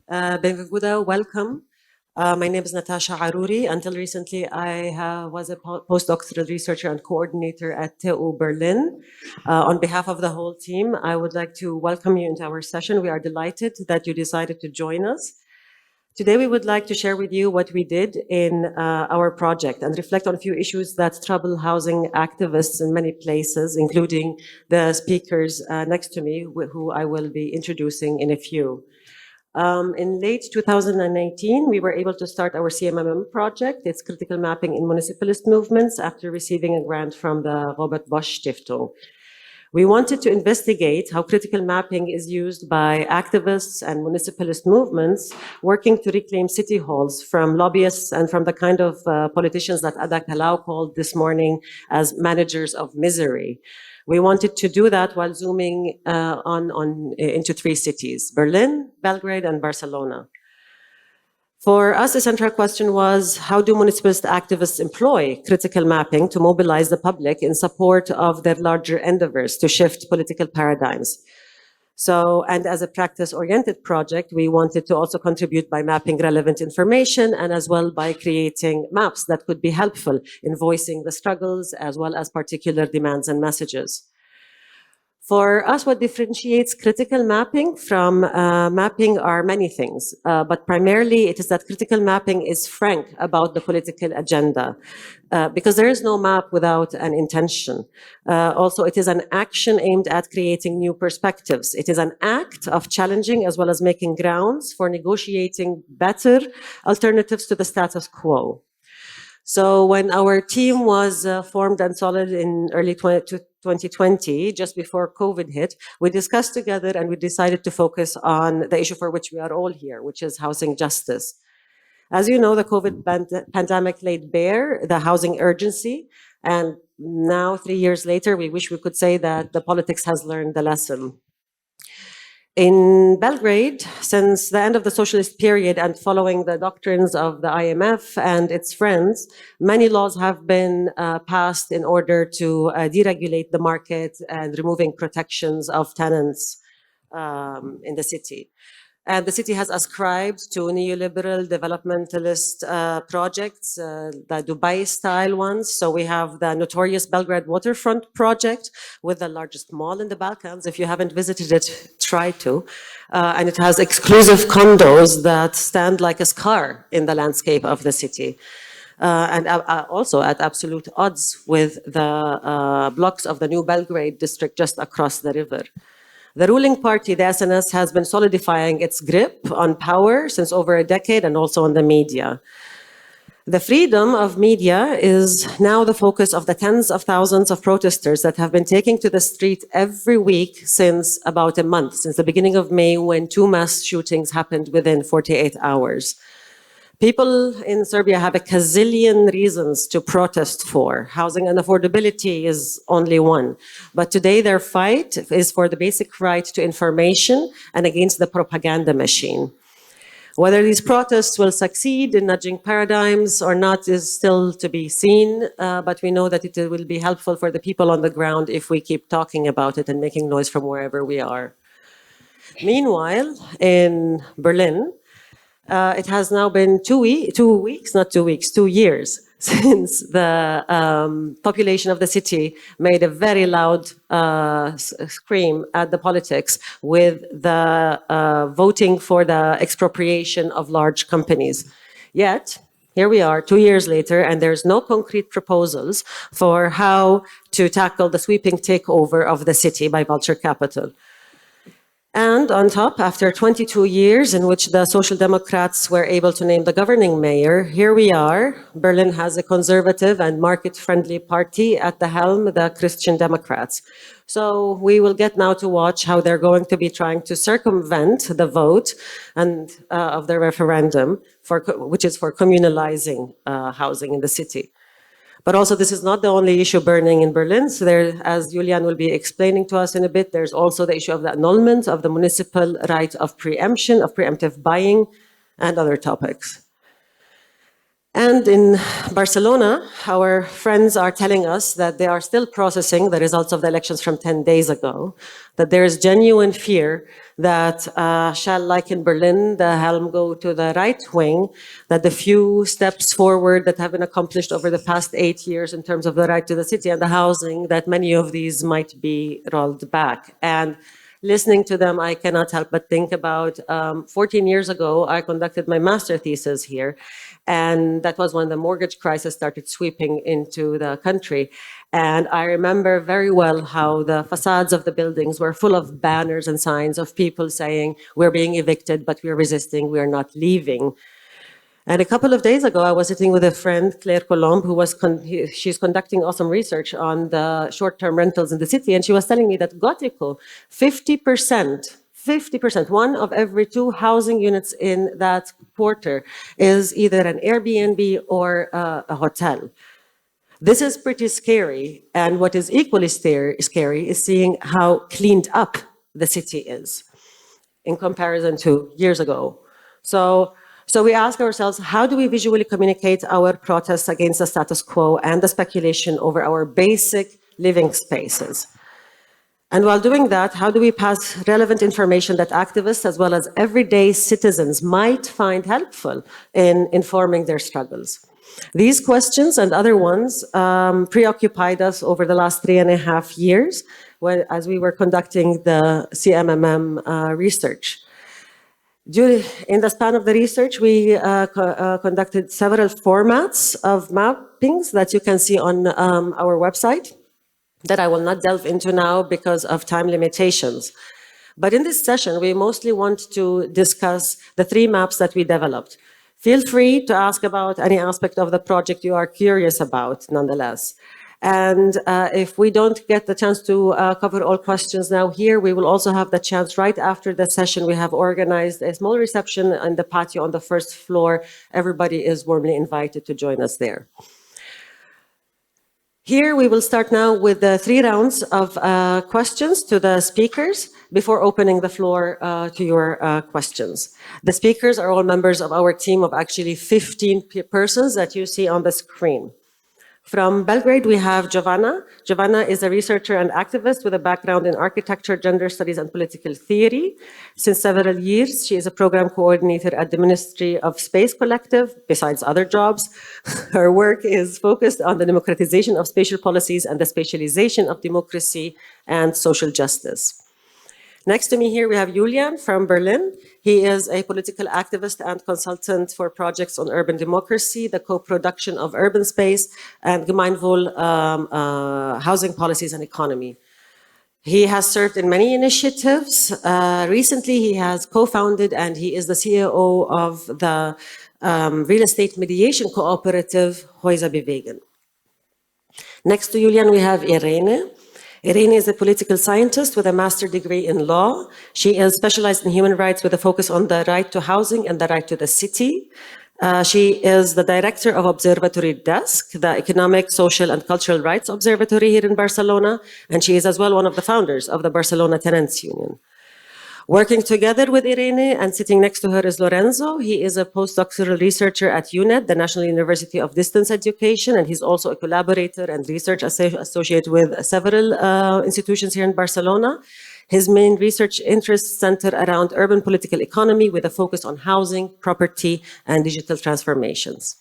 Benvenuta, welcome. My name is Natasha Aruri. Until recently, I was a postdoctoral researcher and coordinator at TU Berlin. On behalf of the whole team, I would like to welcome you into our session. We are delighted that you decided to join us. Today, we would like to share with you what we did in our project and reflect on a few issues that trouble housing activists in many places, including the speakers next to me, who I will be introducing in a few. In late 2018, we were able to start our CMMM project. It's critical mapping in municipalist movements after receiving a grant from the Robert Bosch Stiftung. We wanted to investigate how critical mapping is used by activists and municipalist movements working to reclaim city halls from lobbyists and from the kind of politicians that Ada Kalau called this morning as managers of misery. We wanted to do that while zooming into three cities, Berlin, Belgrade, and Barcelona. For us, the central question was, how do municipalist activists employ critical mapping to mobilize the public in support of their larger endeavors to shift political paradigms? And as a practice-oriented project, we wanted to also contribute by mapping relevant information and as well by creating maps that could be helpful in voicing the struggles as well as particular demands and messages. For us, what differentiates critical mapping from mapping are many things, but primarily it is that critical mapping is frank about the political agenda, because there is no map without an intention. Also, it is an action aimed at creating new perspectives. It is an act of challenging as well as making grounds for negotiating better alternatives to the status quo. So when our team was formed and solid in early 2020, just before COVID hit, we discussed together and we decided to focus on the issue for which we are all here, which is housing justice. As you know, the COVID pandemic laid bare the housing urgency, and now 3 years later, we wish we could say that the politics has learned the lesson. In Belgrade, since the end of the socialist period and following the doctrines of the IMF and its friends, many laws have been passed in order to deregulate the market and removing protections of tenants in the city. And the city has ascribed to neoliberal developmentalist projects, the Dubai-style ones. So we have the notorious Belgrade waterfront project with the largest mall in the Balkans. If you haven't visited it, try to. And it has exclusive condos that stand like a scar in the landscape of the city. And also at absolute odds with the blocks of the new Belgrade district just across the river. The ruling party, the SNS, has been solidifying its grip on power since over a decade and also on the media. The freedom of media is now the focus of the tens of thousands of protesters that have been taking to the street every week since about a month, since the beginning of May, when 2 mass shootings happened within 48 hours. People in Serbia have a gazillion reasons to protest for. Housing and affordability is only one. But today their fight is for the basic right to information and against the propaganda machine. Whether these protests will succeed in nudging paradigms or not is still to be seen, but we know that it will be helpful for the people on the ground if we keep talking about it and making noise from wherever we are. Meanwhile, in Berlin, it has now been 2 years since the population of the city made a very loud scream at the politics with the voting for the expropriation of large companies. Yet, here we are 2 years later, and there's no concrete proposals for how to tackle the sweeping takeover of the city by vulture capital. And on top, after 22 years in which the Social Democrats were able to name the governing mayor, here we are. Berlin has a conservative and market-friendly party at the helm, the Christian Democrats. So we will get now to watch how they're going to be trying to circumvent the vote and of the referendum, which is for communalizing housing in the city. But also, this is not the only issue burning in Berlin. So there, as Julian will be explaining to us in a bit, there's also the issue of the annulment of the municipal right of preemption, of preemptive buying, and other topics. And in Barcelona, our friends are telling us that they are still processing the results of the elections from 10 days ago, that there is genuine fear that shall, like in Berlin, the helm go to the right wing, that the few steps forward that have been accomplished over the past 8 years in terms of the right to the city and the housing, that many of these might be rolled back. And listening to them, I cannot help but think about 14 years ago, I conducted my master thesis here. And that was when the mortgage crisis started sweeping into the country. And I remember very well how the facades of the buildings were full of banners and signs of people saying, we're being evicted, but we're resisting, we're not leaving. And a couple of days ago, I was sitting with a friend, Claire Colombe, who was she's conducting awesome research on the short-term rentals in the city, and she was telling me that Gotico, 50%, one of every 2 housing units in that quarter is either an Airbnb or a hotel. This is pretty scary, and what is equally scary is seeing how cleaned up the city is in comparison to years ago. So we ask ourselves, how do we visually communicate our protests against the status quo and the speculation over our basic living spaces? And while doing that, how do we pass relevant information that activists as well as everyday citizens might find helpful in informing their struggles? These questions and other ones preoccupied us over the last 3.5 years as we were conducting the CMMM research. In the span of the research, we conducted several formats of mappings that you can see on our website that I will not delve into now because of time limitations. But in this session, we mostly want to discuss the 3 maps that we developed. Feel free to ask about any aspect of the project you are curious about, nonetheless. And if we don't get the chance to cover all questions now here, we will also have the chance right after the session. We have organized a small reception in the patio on the first floor. Everybody is warmly invited to join us there. Here we will start now with the 3 rounds of questions to the speakers before opening the floor to your questions. The speakers are all members of our team of actually 15 persons that you see on the screen. From Belgrade, we have Giovanna. Giovanna is a researcher and activist with a background in architecture, gender studies, and political theory. Since several years, she is a program coordinator at the Ministry of Space Collective, besides other jobs. Her work is focused on the democratization of spatial policies and the spatialization of democracy and social justice. Next to me here, we have Julian from Berlin. He is a political activist and consultant for projects on urban democracy, the co-production of urban space, and Gemeinwohl housing policies and economy. He has served in many initiatives. Recently, he has co-founded and he is the CEO of the real estate mediation cooperative Häuser bewegen. Next to Julian, we have Irene. Irene is a political scientist with a master's degree in law. She is specialized in human rights with a focus on the right to housing and the right to the city. She is the director of Observatory Desk, the Economic, Social and Cultural Rights Observatory here in Barcelona, and she is as well one of the founders of the Barcelona Tenants Union. Working together with Irene and sitting next to her is Lorenzo. He is a postdoctoral researcher at UNED, the National University of Distance Education, and he's also a collaborator and research associate with several institutions here in Barcelona. His main research interests center around urban political economy with a focus on housing, property, and digital transformations.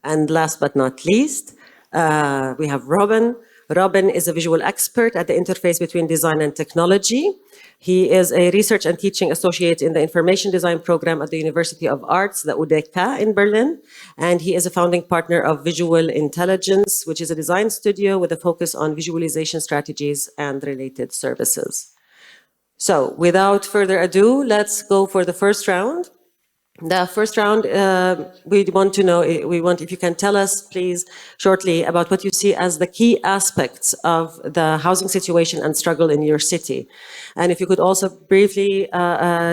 And last but not least, we have Robin. Robin is a visual expert at the interface between design and technology. He is a research and teaching associate in the information design program at the University of Arts, the UDK in Berlin. And he is a founding partner of Visual Intelligence, which is a design studio with a focus on visualization strategies and related services. So without further ado, let's go for the first round. The first round, we want if you can tell us, please, shortly about what you see as the key aspects of the housing situation and struggle in your city. And if you could also briefly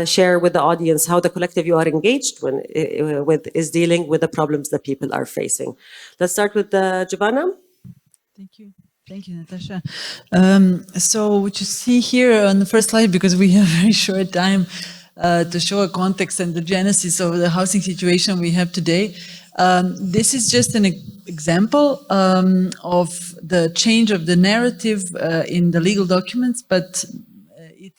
share with the audience how the collective you are engaged with is dealing with the problems that people are facing. Let's start with Giovanna. Thank you. Thank you, Natasha. So what you see here on the first slide, because we have very short time, to show a context and the genesis of the housing situation we have today. This is just an example of the change of the narrative in the legal documents, but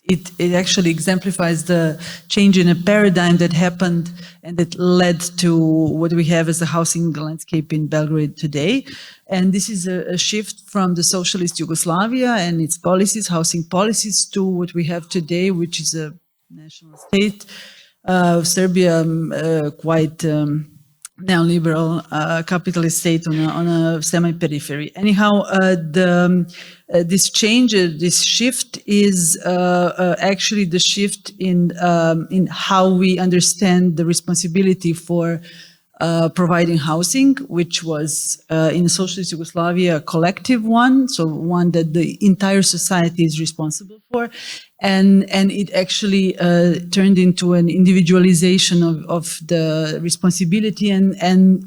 it actually exemplifies the change in a paradigm that happened and that led to what we have as a housing landscape in Belgrade today. And this is a shift from the socialist Yugoslavia and its policies, housing policies, to what we have today, which is a national state. Serbia, quite neoliberal capitalist state on a semi-periphery. Anyhow, this change, this shift is actually the shift in how we understand the responsibility for providing housing, which was in socialist Yugoslavia a collective one, so one that the entire society is responsible for, and it actually turned into an individualization of the responsibility, and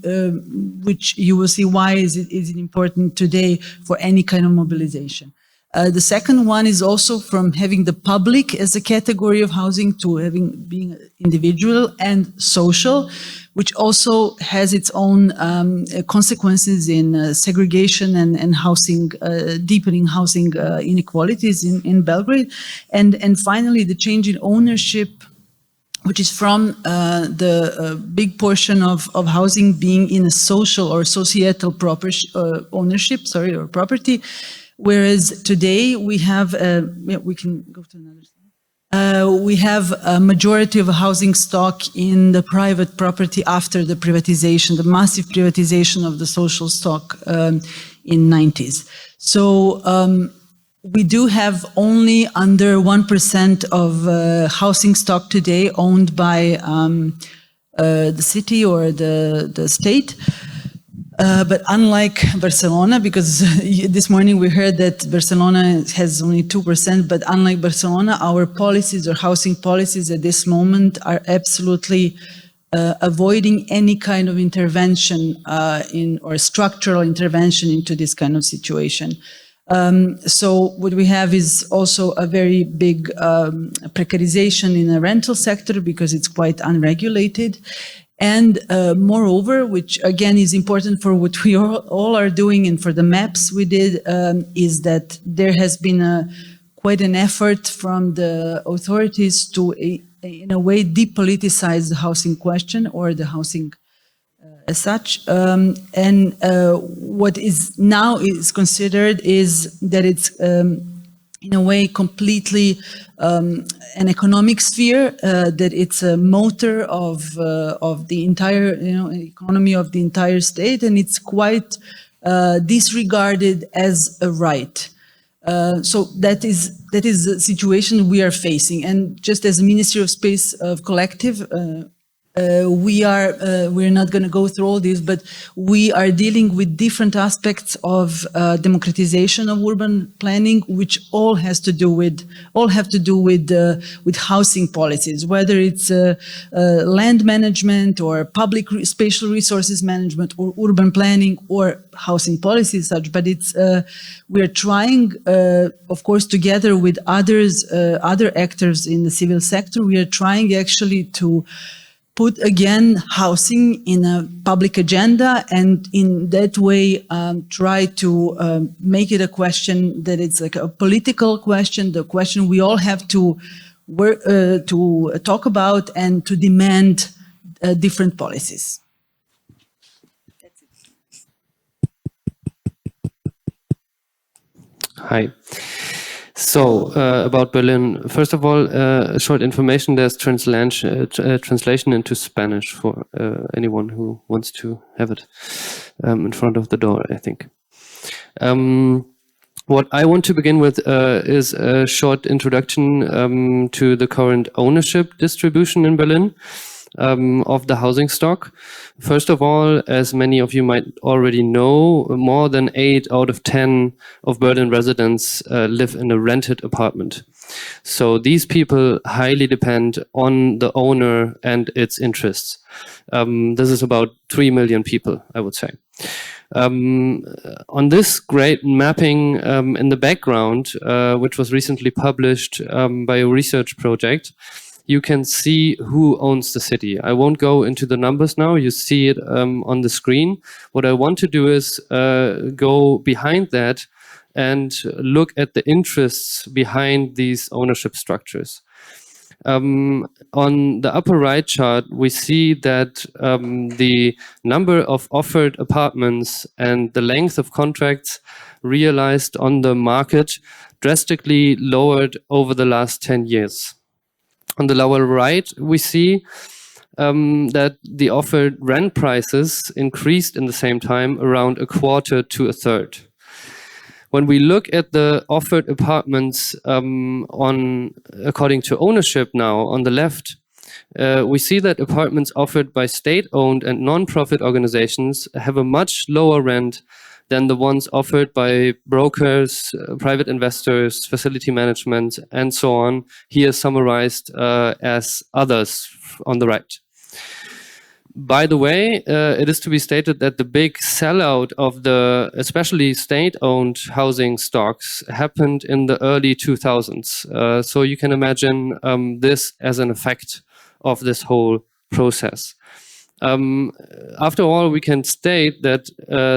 which you will see why is it important today for any kind of mobilization. The second one is also from having the public as a category of housing to being individual and social, which also has its own consequences in segregation and housing, deepening housing inequalities in Belgrade. And finally, the change in ownership, which is from the big portion of housing being in a social or societal ownership, or property. Whereas today we have, we can go to another slide. We have a majority of housing stock in the private property after the privatization, the massive privatization of the social stock in 90s. So we do have only under 1% of housing stock today owned by the city or the state. But unlike Barcelona, because this morning we heard that Barcelona has only 2%, but unlike Barcelona, our policies or housing policies at this moment are absolutely avoiding any kind of intervention or structural intervention into this kind of situation. So what we have is also a very big precarization in the rental sector because it's quite unregulated. And moreover, which again is important for what we all are doing and for the maps we did, is that there has been quite an effort from the authorities to, in a way, depoliticize the housing question or the housing as such. And what is now is considered is that it's in a way completely an economic sphere, that it's a motor of the entire economy of the entire state, and it's quite disregarded as a right. So that is the situation we are facing. And just as a Ministry of Space of Collective, we're not going to go through all this, but we are dealing with different aspects of democratization of urban planning, which all have to do with housing policies, whether it's land management or public spatial resources management or urban planning or housing policies such. But it's we are trying, of course, together with other actors in the civil sector, we are trying actually to put again housing in a public agenda, and in that way try to make it a question that it's like a political question, the question we all have to work to talk about and to demand different policies. That's it. Hi. So, about Berlin, first of all, short information, there's translation into Spanish for anyone who wants to have it in front of the door, I think. What I want to begin with is a short introduction to the current ownership distribution in Berlin of the housing stock. First of all, as many of you might already know, more than 8 out of 10 of Berlin residents live in a rented apartment. So these people highly depend on the owner and its interests. This is about 3 million people, I would say. On this great mapping in the background, which was recently published by a research project, you can see who owns the city. I won't go into the numbers now, you see it on the screen. What I want to do is go behind that and look at the interests behind these ownership structures. On the upper right chart, we see that the number of offered apartments and the length of contracts realized on the market drastically lowered over the last 10 years. On the lower right, we see that the offered rent prices increased in the same time around a quarter to a third. When we look at the offered apartments according to ownership now on the left, we see that apartments offered by state-owned and non-profit organizations have a much lower rent than the ones offered by brokers, private investors, facility management, and so on, here summarized as others on the right. By the way, it is to be stated that the big sellout of the especially state-owned housing stocks happened in the early 2000s. So you can imagine this as an effect of this whole process. After all, we can state that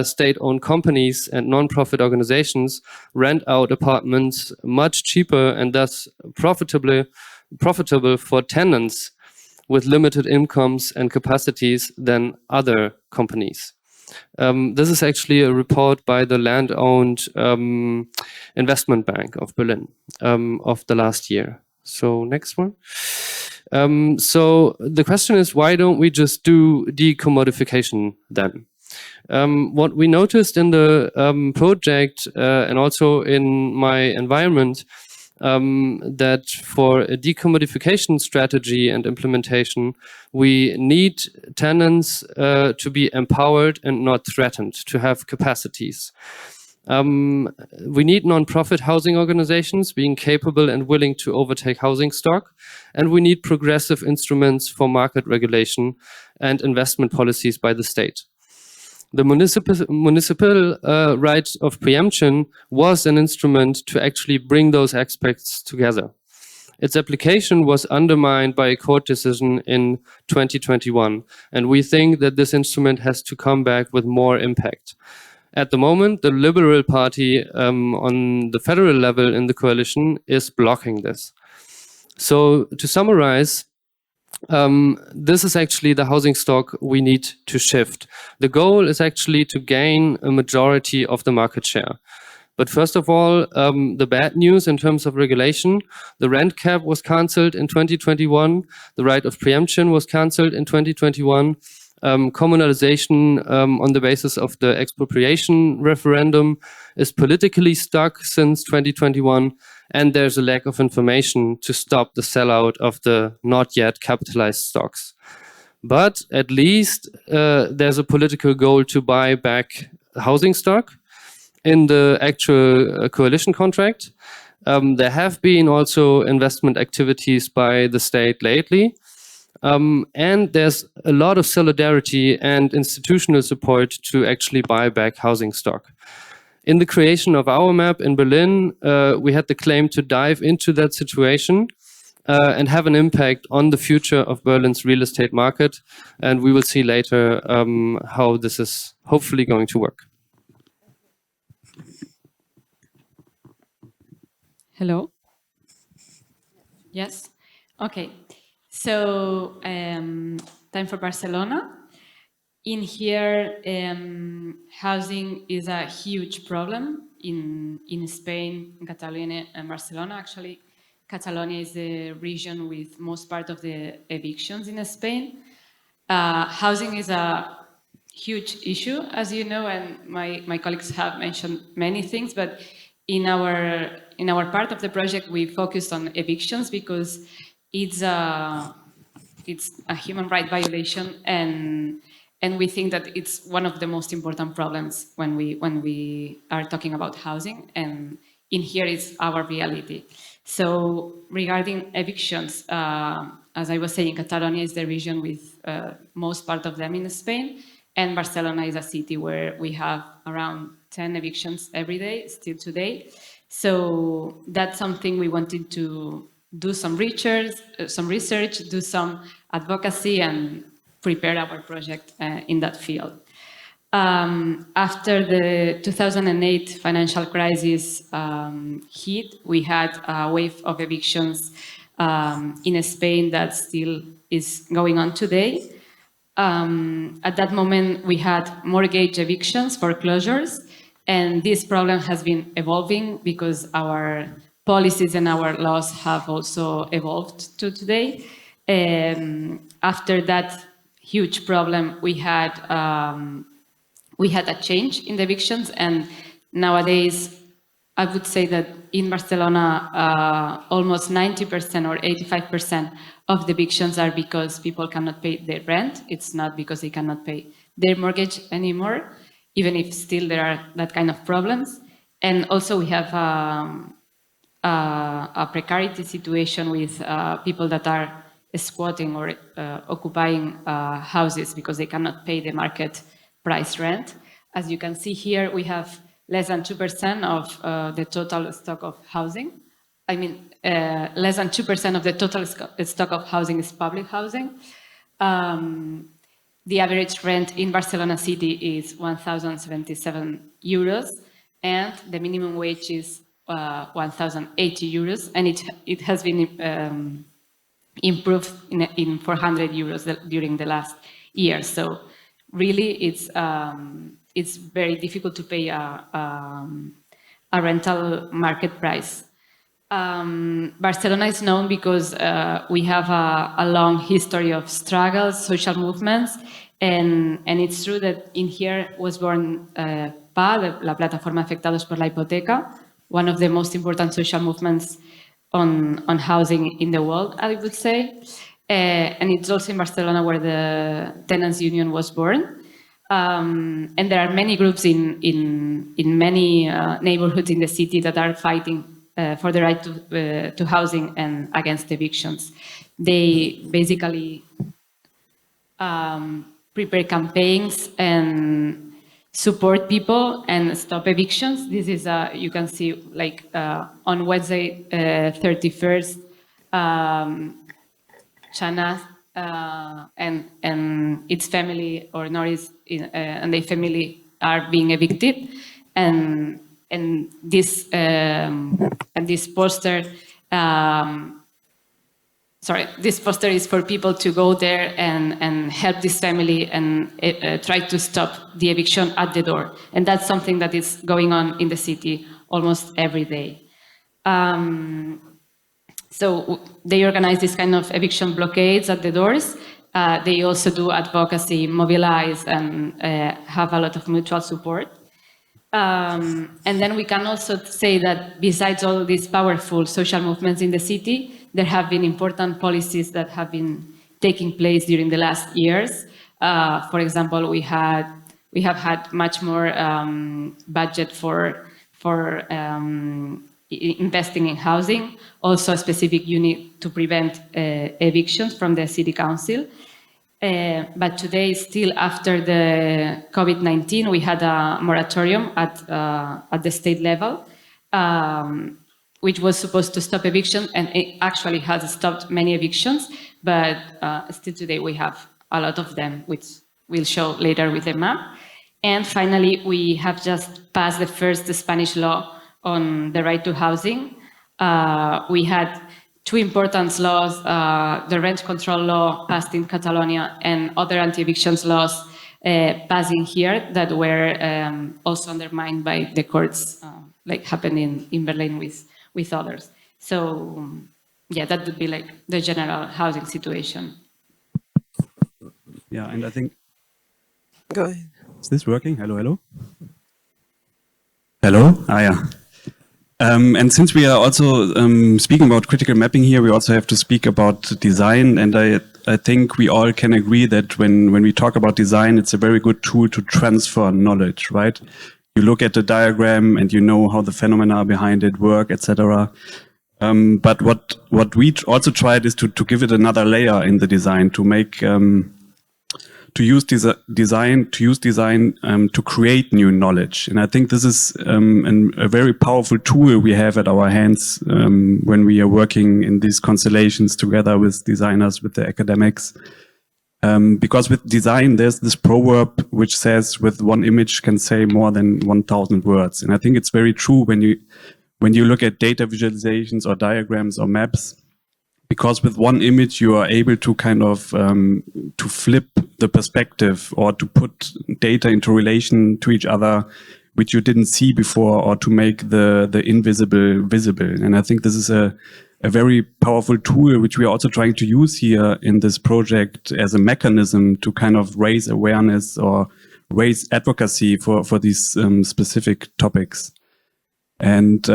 state-owned companies and non-profit organizations rent out apartments much cheaper and thus profitable for tenants with limited incomes and capacities than other companies. This is actually a report by the land-owned investment bank of Berlin of the last year. So next one. So the question is, why don't we just do decommodification then? What we noticed in the project and also in my environment, that for a decommodification strategy and implementation, we need tenants to be empowered and not threatened, to have capacities. We need non-profit housing organizations being capable and willing to overtake housing stock, and we need progressive instruments for market regulation and investment policies by the state. The municipal right of preemption was an instrument to actually bring those aspects together. Its application was undermined by a court decision in 2021, and we think that this instrument has to come back with more impact. At the moment, the Liberal Party on the federal level in the coalition is blocking this. So to summarize, this is actually the housing stock we need to shift. The goal is actually to gain a majority of the market share. But first of all, the bad news in terms of regulation, the rent cap was cancelled in 2021, the right of preemption was cancelled in 2021, communalization on the basis of the expropriation referendum is politically stuck since 2021, and there's a lack of information to stop the sellout of the not yet capitalized stocks. But at least there's a political goal to buy back housing stock in the actual coalition contract. There have been also investment activities by the state lately. And there's a lot of solidarity and institutional support to actually buy back housing stock. In the creation of our map in Berlin, we had the claim to dive into that situation and have an impact on the future of Berlin's real estate market. And we will see later how this is hopefully going to work. Hello? Yes? Okay. So, time for Barcelona. In here, housing is a huge problem in Spain, in Catalonia and Barcelona. Actually, Catalonia is the region with most part of the evictions in Spain. Housing is a huge issue, as you know, and my colleagues have mentioned many things, but in our part of the project, we focused on evictions because it's a human right violation, and we think that it's one of the most important problems when we are talking about housing, and in here is our reality. So regarding evictions, as I was saying, Catalonia is the region with most part of them in Spain, and Barcelona is a city where we have around 10 evictions every day, still today. So that's something we wanted to do some research, do some advocacy, and prepare our project in that field. After the 2008 financial crisis hit, we had a wave of evictions in Spain that still is going on today. At that moment, we had mortgage evictions, foreclosures, and this problem has been evolving because our policies and our laws have also evolved to today. After that huge problem, we had a change in the evictions, and nowadays, I would say that in Barcelona, almost 90% or 85% of the evictions are because people cannot pay their rent. It's not because they cannot pay their mortgage anymore, even if still there are that kind of problems. And also we have a precarity situation with people that are squatting or occupying houses because they cannot pay the market price rent. As you can see here, we have less than 2% of the total stock of housing. I mean, less than 2% of the total stock of housing is public housing. The average rent in Barcelona city is 1,077 euros, and the minimum wage is 1,080 euros, and it has been improved in 400 euros during the last year. So really, it's very difficult to pay a rental market price. Barcelona is known because we have a long history of struggles, social movements, and it's true that in here was born PA, la Plataforma Afectados por la Hipoteca, one of the most important social movements on housing in the world, I would say. And it's also in Barcelona where the Tenants Union was born. And there are many groups in many neighborhoods in the city that are fighting for the right to housing and against evictions. They basically prepare campaigns and support people and stop evictions. This is, you can see, like on Wednesday, 31st, Chana and its family, or Norris and their family, are being evicted, and this poster. This poster is for people to go there and help this family and try to stop the eviction at the door. And that's something that is going on in the city almost every day. So they organize this kind of eviction blockades at the doors. They also do advocacy, mobilize, and have a lot of mutual support. And then we can also say that besides all these powerful social movements in the city, there have been important policies that have been taking place during the last years. For example, we have had much more budget for investing in housing, also a specific unit to prevent evictions from the city council. But today, still after the COVID-19, we had a moratorium at the state level, which was supposed to stop evictions, and it actually has stopped many evictions, but still today we have a lot of them, which we'll show later with the map. And finally, we have just passed the first Spanish law on the right to housing. We had two important laws, the rent control law passed in Catalonia and other anti-evictions laws passing here that were also undermined by the courts, like happened in Berlin with others. So yeah, that would be like the general housing situation. Yeah, and I think... Go ahead. Is this working? Hello, hello? Hello? Ah, yeah. And since we are also speaking about critical mapping here, we also have to speak about design. And I think we all can agree that when we talk about design, it's a very good tool to transfer knowledge, right? You look at the diagram and you know how the phenomena behind it work, etc. But what we also tried is to give it another layer in the design, to make to use design to create new knowledge. And I think this is a very powerful tool we have at our hands when we are working in these constellations together with designers, with the academics. Because with design, there's this proverb which says, with one image can say more than 1,000 words. And I think it's very true when you look at data visualizations or diagrams or maps, because with one image you are able to kind of to flip the perspective or to put data into relation to each other, which you didn't see before, or to make the invisible visible. And I think this is a very powerful tool, which we are also trying to use here in this project as a mechanism to kind of raise awareness or raise advocacy for these specific topics. And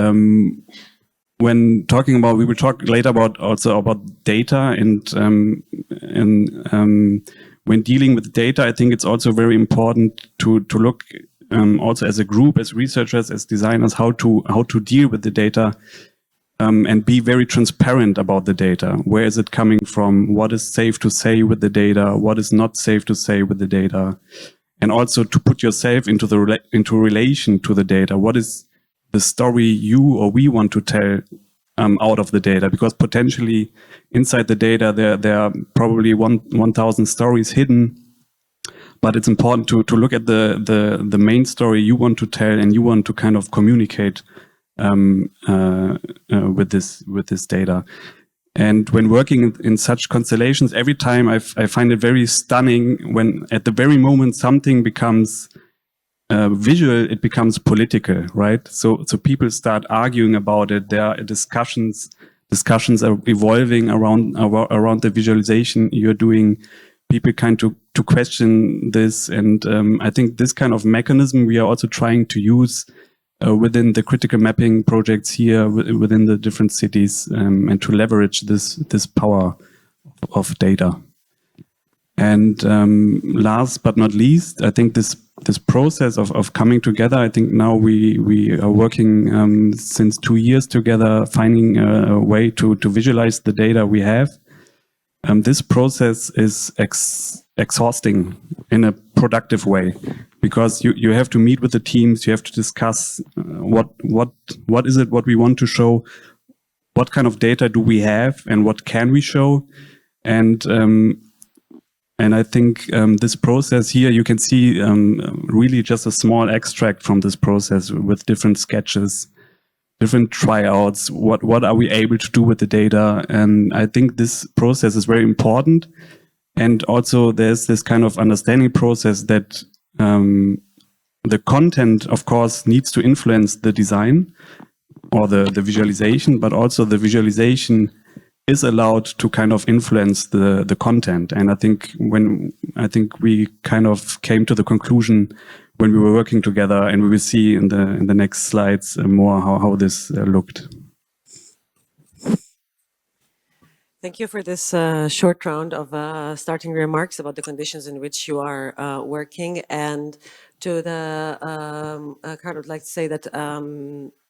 when talking about, we will talk later also about data, and when dealing with data, I think it's also very important to look also as a group, as researchers, as designers, how to deal with the data. And be very transparent about the data. Where is it coming from? What is safe to say with the data? What is not safe to say with the data? And also to put yourself into relation to the data. What is the story you or we want to tell out of the data? Because potentially inside the data there are probably 1,000 stories hidden. But it's important to look at the main story you want to tell and you want to kind of communicate with this data. And when working in such constellations, every time I find it very stunning when at the very moment something becomes visual, it becomes political, right? So people start arguing about it. There are discussions are evolving around the visualization you're doing. People kind to question this, and I think this kind of mechanism we are also trying to use within the critical mapping projects here within the different cities, and to leverage this power of data. And last but not least, I think this process of coming together, I think now we are working since 2 years together, finding a way to visualize the data we have. This process is exhausting in a productive way, because you have to meet with the teams, you have to discuss what is it what we want to show, what kind of data do we have, and what can we show. And I think this process here, you can see really just a small extract from this process with different sketches, different tryouts, what are we able to do with the data. And I think this process is very important. And also there's this kind of understanding process that the content, of course, needs to influence the design or the visualization, but also the visualization is allowed to kind of influence the content. And I think we kind of came to the conclusion when we were working together, and we will see in the next slides more how this looked. Thank you for this short round of starting remarks about the conditions in which you are working. And to the Carl, would like to say that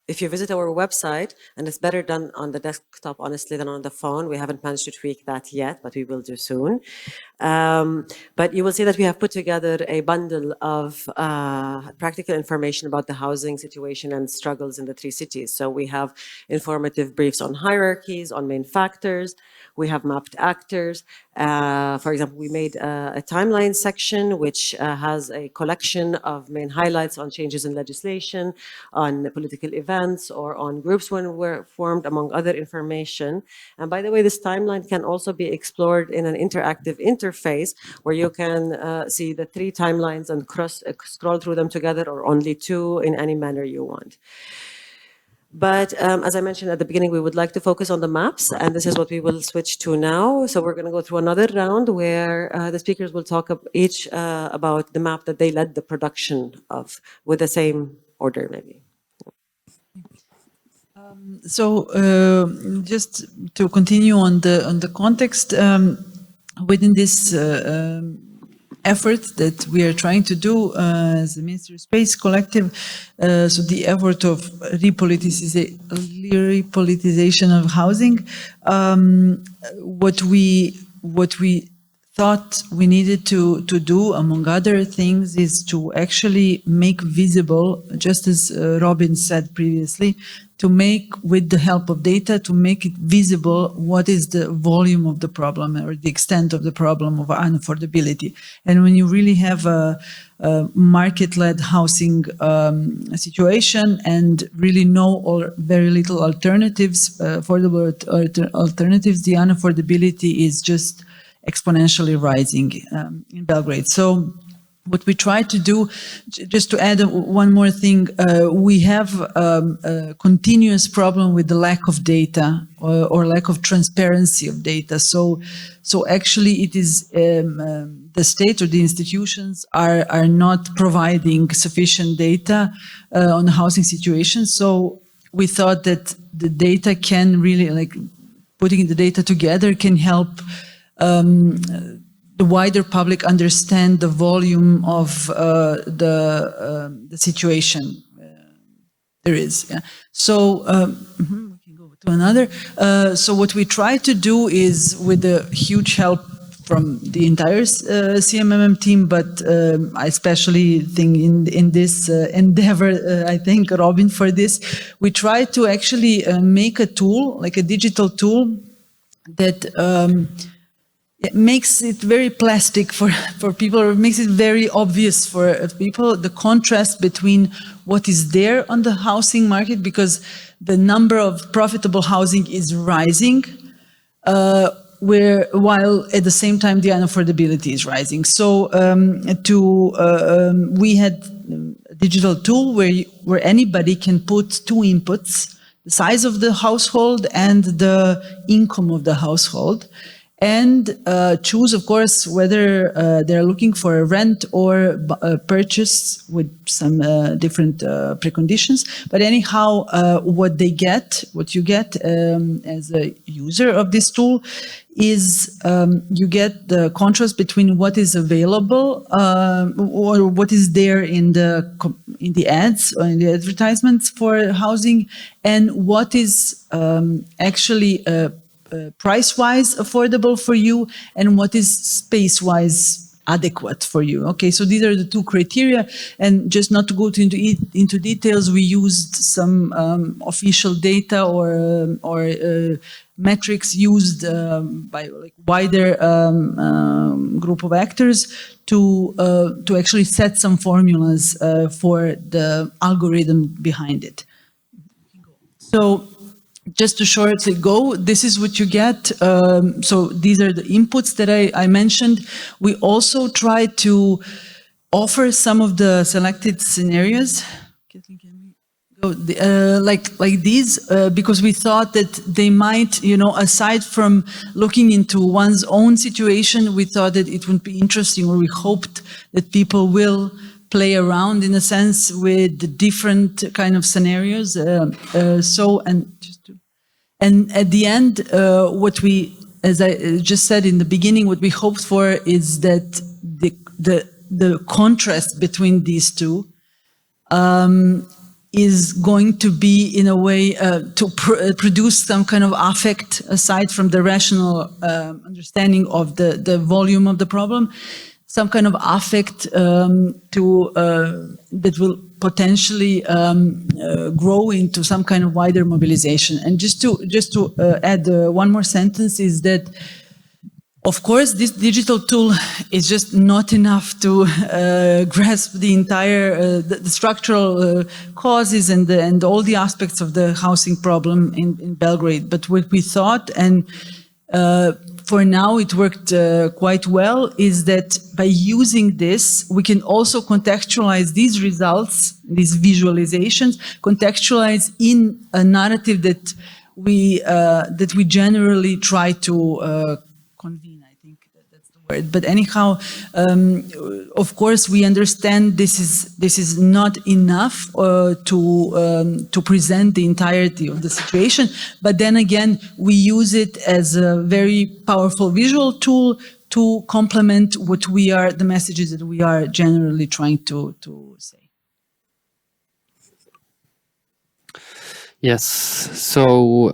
if you visit our website, and it's better done on the desktop, honestly, than on the phone. We haven't managed to tweak that yet, but we will do soon. But you will see that we have put together a bundle of practical information about the housing situation and struggles in the 3 cities. So we have informative briefs on hierarchies, on main factors. We have mapped actors. For example, we made a timeline section, which has a collection of main highlights on changes in legislation, on political events, or on groups when were formed, among other information. And by the way, this timeline can also be explored in an interactive interface where you can see the 3 timelines and scroll through them together, or only 2 in any manner you want. But as I mentioned at the beginning, we would like to focus on the maps, and this is what we will switch to now. So we're going to go through another round where the speakers will talk each about the map that they led the production of, with the same order, maybe. So just to continue on the context, within this effort that we are trying to do as a Ministry of Space Collective, so the effort of repoliticization of housing, what we thought we needed to do, among other things, is to actually make visible, just as Robin said previously, to make, with the help of data, to make it visible what is the volume of the problem or the extent of the problem of unaffordability. And when you really have a market-led housing situation and really no or very little alternatives, affordable alternatives, the unaffordability is just exponentially rising in Belgrade. So what we try to do, just to add one more thing, we have a continuous problem with the lack of data or lack of transparency of data. So actually it is the state or the institutions are not providing sufficient data on the housing situation. So we thought that the data can really, like putting the data together can help the wider public understand the volume of the situation there is. Yeah. So we can go to another. So what we try to do is, with the huge help from the entire CMMM team, but I especially think in this endeavor, I thank Robin for this. We try to actually make a tool, like a digital tool, that it makes it very plastic for people, or makes it very obvious for people, the contrast between what is there on the housing market, because the number of profitable housing is rising, while at the same time the unaffordability is rising. So we had a digital tool where anybody can put two inputs, the size of the household and the income of the household, and choose, of course, whether they're looking for a rent or a purchase, with some different preconditions. But anyhow, what you get as a user of this tool is you get the contrast between what is available or what is there in the ads or in the advertisements for housing, and what is actually price-wise affordable for you, and what is space-wise adequate for you. Okay, so these are the two criteria, and just not to go into details, we used some official data or metrics used by like wider group of actors to actually set some formulas for the algorithm behind it. So just to shortly go, this is what you get. So these are the inputs that I mentioned. We also try to offer some of the selected scenarios, like these, because we thought that they might, aside from looking into one's own situation, we thought that it would be interesting, or we hoped that people will play around, in a sense, with the different kind of scenarios. And at the end, what we, as I just said in the beginning, what we hoped for is that the contrast between these two is going to be, in a way, to produce some kind of affect, aside from the rational understanding of the volume of the problem, some kind of affect that will potentially grow into some kind of wider mobilization. And just to add one more sentence is that, of course, this digital tool is just not enough to grasp the entire the structural causes and all the aspects of the housing problem in Belgrade. But what we thought, and for now it worked quite well, is that by using this, we can also contextualize these results, these visualizations, contextualize in a narrative that we generally try to convene. I think that's the word. But anyhow, of course, we understand this is not enough to present the entirety of the situation. But then again, we use it as a very powerful visual tool to complement the messages that we are generally trying to say. Yes. So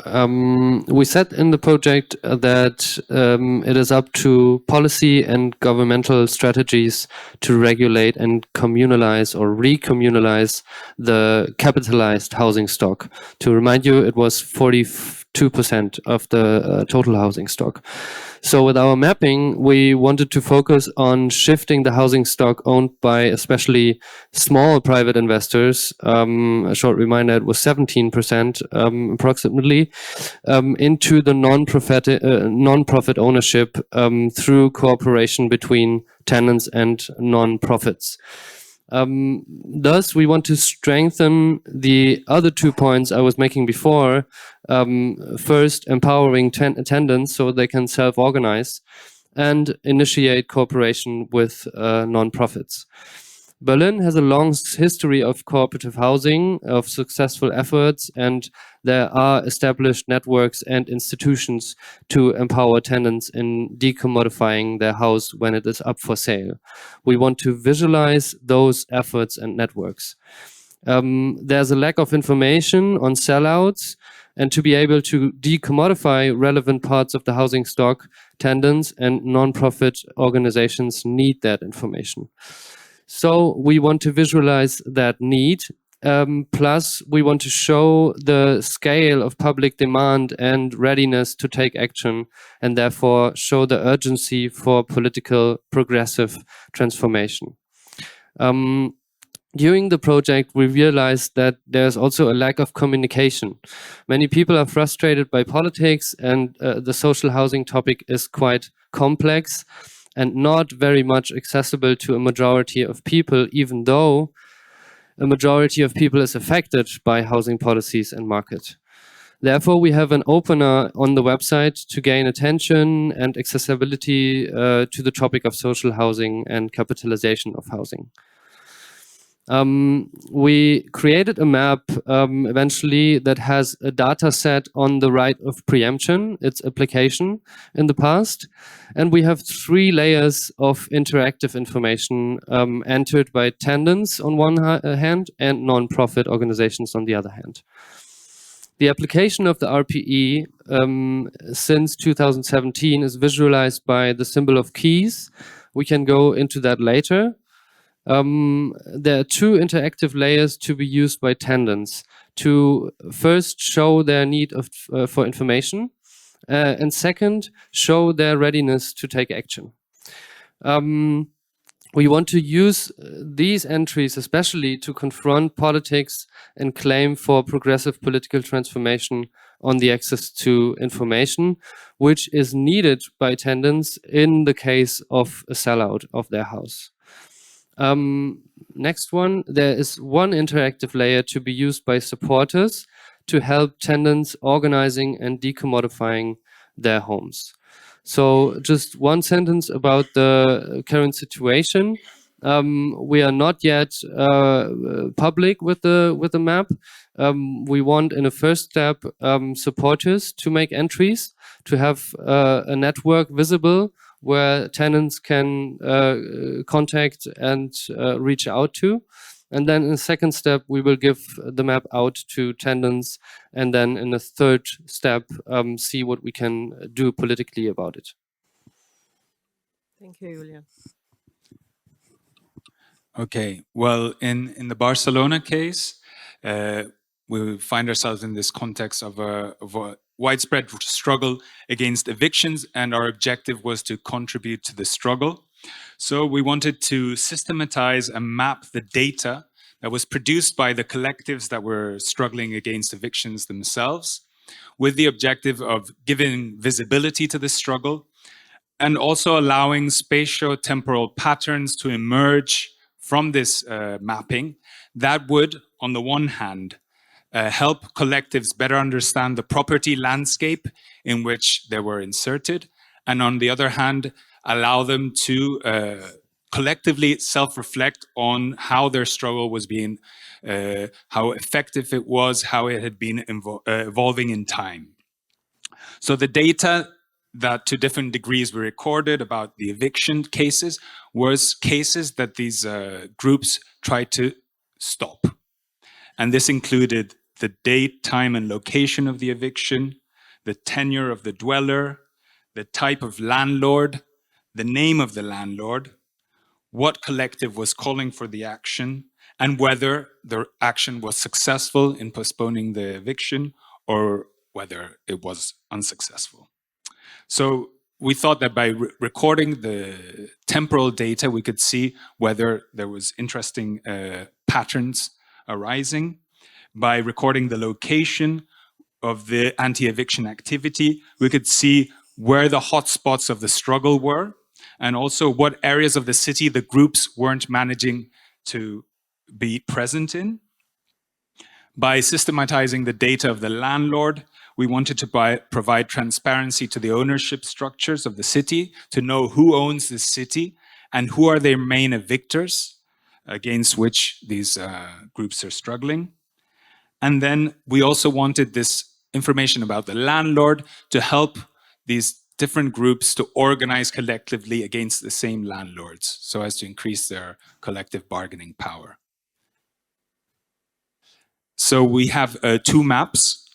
we said in the project that it is up to policy and governmental strategies to regulate and communalize or recommunalize the capitalized housing stock. To remind you, it was 42% of the total housing stock. So with our mapping, we wanted to focus on shifting the housing stock owned by especially small private investors. A short reminder, it was 17% approximately, into the non-profit ownership through cooperation between tenants and non-profits. Thus, we want to strengthen the other 2 points I was making before. First, empowering tenants so they can self-organize, and initiate cooperation with non-profits. Berlin has a long history of cooperative housing, of successful efforts, and there are established networks and institutions to empower tenants in decommodifying their house when it is up for sale. We want to visualize those efforts and networks. There's a lack of information on sellouts, and to be able to decommodify relevant parts of the housing stock, tenants and non-profit organizations need that information. So we want to visualize that need. Plus, we want to show the scale of public demand and readiness to take action, and therefore show the urgency for political progressive transformation. During the project, we realized that there's also a lack of communication. Many people are frustrated by politics, and the social housing topic is quite complex and not very much accessible to a majority of people, even though a majority of people is affected by housing policies and market. Therefore, we have an opener on the website to gain attention and accessibility to the topic of social housing and capitalization of housing. We created a map eventually that has a data set on the right of preemption, its application in the past. And we have 3 layers of interactive information entered by tenants on one hand and non-profit organizations on the other hand. The application of the RPE since 2017 is visualized by the symbol of keys. We can go into that later. There are 2 interactive layers to be used by tenants to first show their need for information, and second, show their readiness to take action. We want to use these entries especially to confront politics and claim for progressive political transformation on the access to information, which is needed by tenants in the case of a sellout of their house. Next one, there is one interactive layer to be used by supporters to help tenants organizing and decommodifying their homes. So just one sentence about the current situation. We are not yet public with the map. We want in a first step supporters to make entries, to have a network visible where tenants can contact and reach out to. And then in the second step, we will give the map out to tenants. And then in the third step, see what we can do politically about it. Thank you, Julia. Okay, well, in the Barcelona case, we find ourselves in this context of a widespread struggle against evictions, and our objective was to contribute to the struggle. So we wanted to systematize and map the data that was produced by the collectives that were struggling against evictions themselves, with the objective of giving visibility to this struggle and also allowing spatio-temporal patterns to emerge from this mapping that would, on the one hand, help collectives better understand the property landscape in which they were inserted, and on the other hand, allow them to collectively self-reflect on how their struggle was being, how effective it was, how it had been evolving in time. So the data that to different degrees were recorded about the eviction cases was cases that these groups tried to stop. And this included the date, time, and location of the eviction, the tenure of the dweller, the type of landlord, the name of the landlord, what collective was calling for the action, and whether the action was successful in postponing the eviction or whether it was unsuccessful. So we thought that by recording the temporal data, we could see whether there was interesting patterns arising. By recording the location of the anti-eviction activity, we could see where the hotspots of the struggle were, and also what areas of the city the groups weren't managing to be present in. By systematizing the data of the landlord, we wanted to provide transparency to the ownership structures of the city, to know who owns the city and who are their main evictors against which these groups are struggling. And then we also wanted this information about the landlord to help these different groups to organize collectively against the same landlords, so as to increase their collective bargaining power. So we have two maps.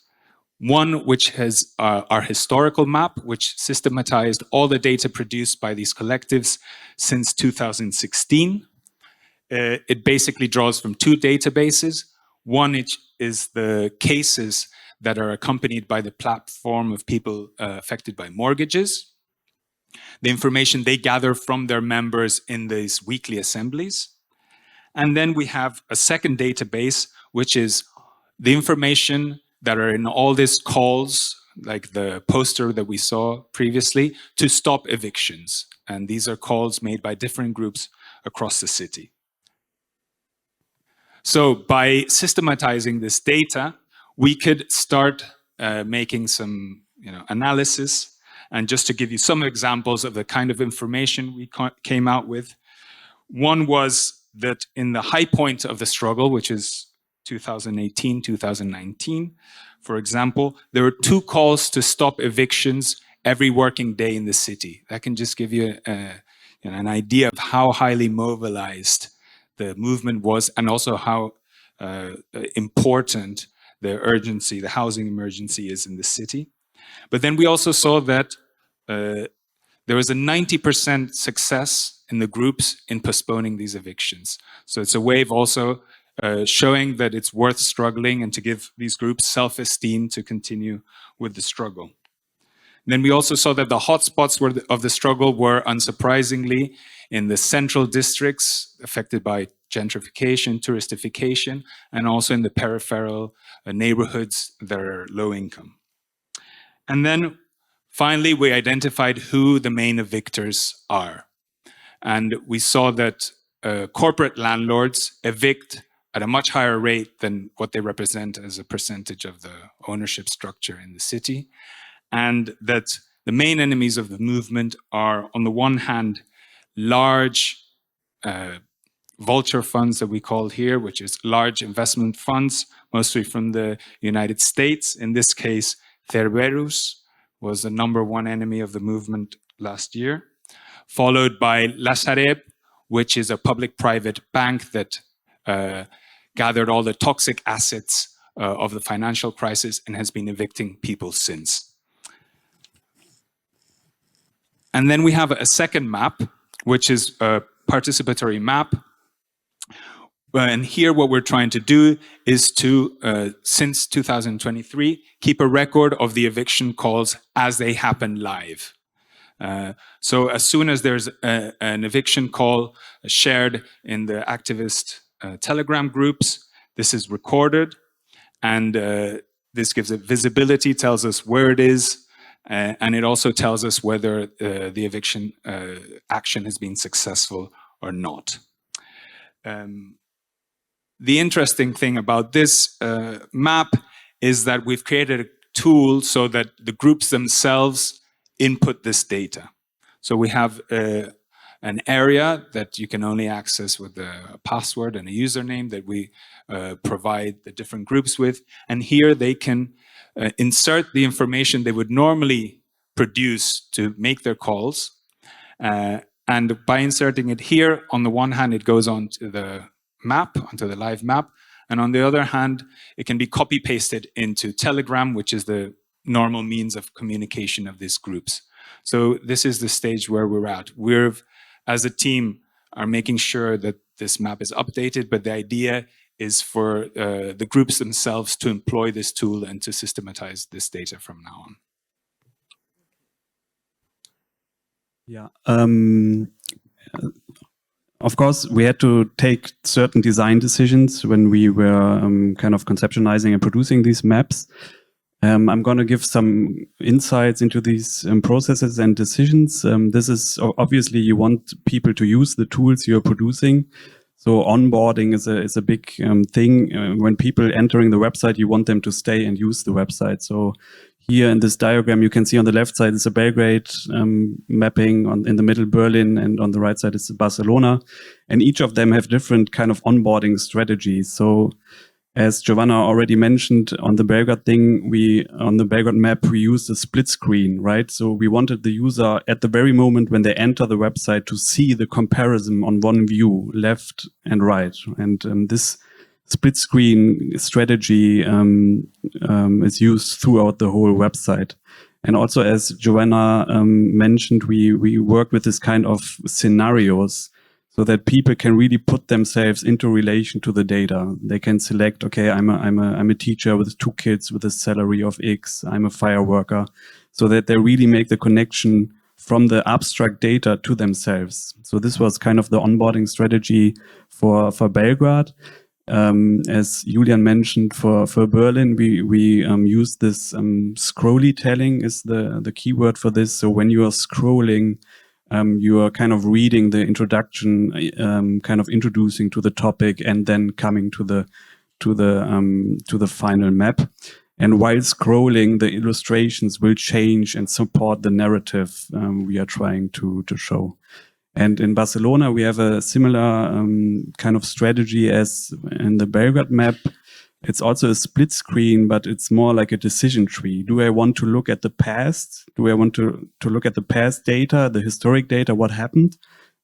One which has our historical map, which systematized all the data produced by these collectives since 2016. It basically draws from two databases. One is the cases that are accompanied by the platform of people affected by mortgages, the information they gather from their members in these weekly assemblies. And then we have a second database, which is the information that are in all these calls, like the poster that we saw previously, to stop evictions. And these are calls made by different groups across the city. So by systematizing this data, we could start making some analysis. And just to give you some examples of the kind of information we came out with, one was that in the high point of the struggle, which is 2018, 2019, for example, there were 2 calls to stop evictions every working day in the city. That can just give you an idea of how highly mobilized the movement was, and also how important the urgency, the housing emergency is in the city. But then we also saw that there was a 90% success in the groups in postponing these evictions. So it's a way of also showing that it's worth struggling and to give these groups self-esteem to continue with the struggle. Then we also saw that the hotspots of the struggle were, unsurprisingly, in the central districts affected by gentrification, touristification, and also in the peripheral neighborhoods that are low income. And then finally, we identified who the main evictors are. And we saw that corporate landlords evict at a much higher rate than what they represent as a percentage of the ownership structure in the city. And that the main enemies of the movement are, on the one hand, large vulture funds that we call here, which is large investment funds, mostly from the United States. In this case, Cerberus was the #1 enemy of the movement last year, followed by La Sareb, which is a public-private bank that gathered all the toxic assets of the financial crisis and has been evicting people since. And then we have a second map, which is a participatory map. And here what we're trying to do is to, since 2023, keep a record of the eviction calls as they happen live. So as soon as there's an eviction call shared in the activist Telegram groups, this is recorded, and this gives it visibility, tells us where it is, and it also tells us whether the eviction action has been successful or not. The interesting thing about this map is that we've created a tool so that the groups themselves input this data. So we have an area that you can only access with a password and a username that we provide the different groups with. And here they can insert the information they would normally produce to make their calls. And by inserting it here, on the one hand, it goes onto the map, onto the live map. And on the other hand, it can be copy pasted into Telegram, which is the normal means of communication of these groups. So this is the stage where we're at. We're, as a team, are making sure that this map is updated, but the idea is for the groups themselves to employ this tool and to systematize this data from now on. Yeah. Of course, we had to take certain design decisions when we were kind of conceptualizing and producing these maps. I'm going to give some insights into these processes and decisions. This is obviously you want people to use the tools you're producing. So onboarding is a big thing. When people entering the website, you want them to stay and use the website. So here in this diagram, you can see on the left side is a Belgrade mapping, in the middle Berlin, and on the right side is Barcelona. And each of them have different kind of onboarding strategies. So as Giovanna already mentioned, on the Belgrade thing, on the Belgrade map, we used a split screen, right? So we wanted the user at the very moment when they enter the website to see the comparison on one view, left and right. And this split screen strategy is used throughout the whole website. And also, as Giovanna mentioned, we work with this kind of scenarios, so that people can really put themselves into relation to the data. They can select, okay, I'm a teacher with 2 kids with a salary of X. I'm a fire worker, so that they really make the connection from the abstract data to themselves. So this was kind of the onboarding strategy for Belgrade. As Julian mentioned, for Berlin, we use this scrolly telling is the keyword for this. So when you are scrolling, you are kind of reading the introduction, kind of introducing to the topic, and then coming to the final map. And while scrolling, the illustrations will change and support the narrative we are trying to show. And in Barcelona, we have a similar kind of strategy as in the Belgrade map. It's also a split screen, but it's more like a decision tree. Do I want to look at the past? Do I want to look at the past data, the historic data, what happened?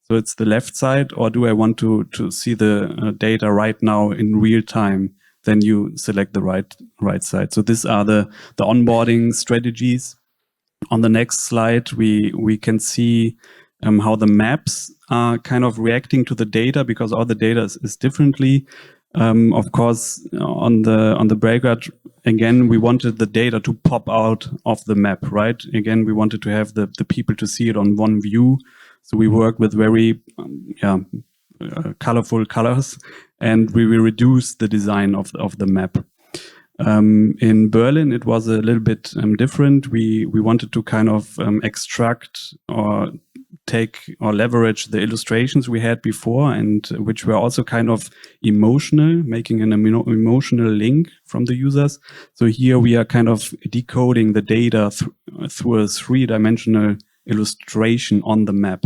So it's the left side. Or do I want to see the data right now in real time? Then you select the right side. So these are the onboarding strategies. On the next slide, we can see how the maps are kind of reacting to the data, because all the data is differently. Of course, on the Belgrade, again, we wanted the data to pop out of the map, right? Again, we wanted to have the people to see it on one view. So we work with very colorful colors, and we will reduce the design of the map. In Berlin, it was a little bit different. We wanted to kind of extract or take or leverage the illustrations we had before, and which were also kind of emotional, making an emotional link from the users. So here we are kind of decoding the data through a 3-dimensional illustration on the map.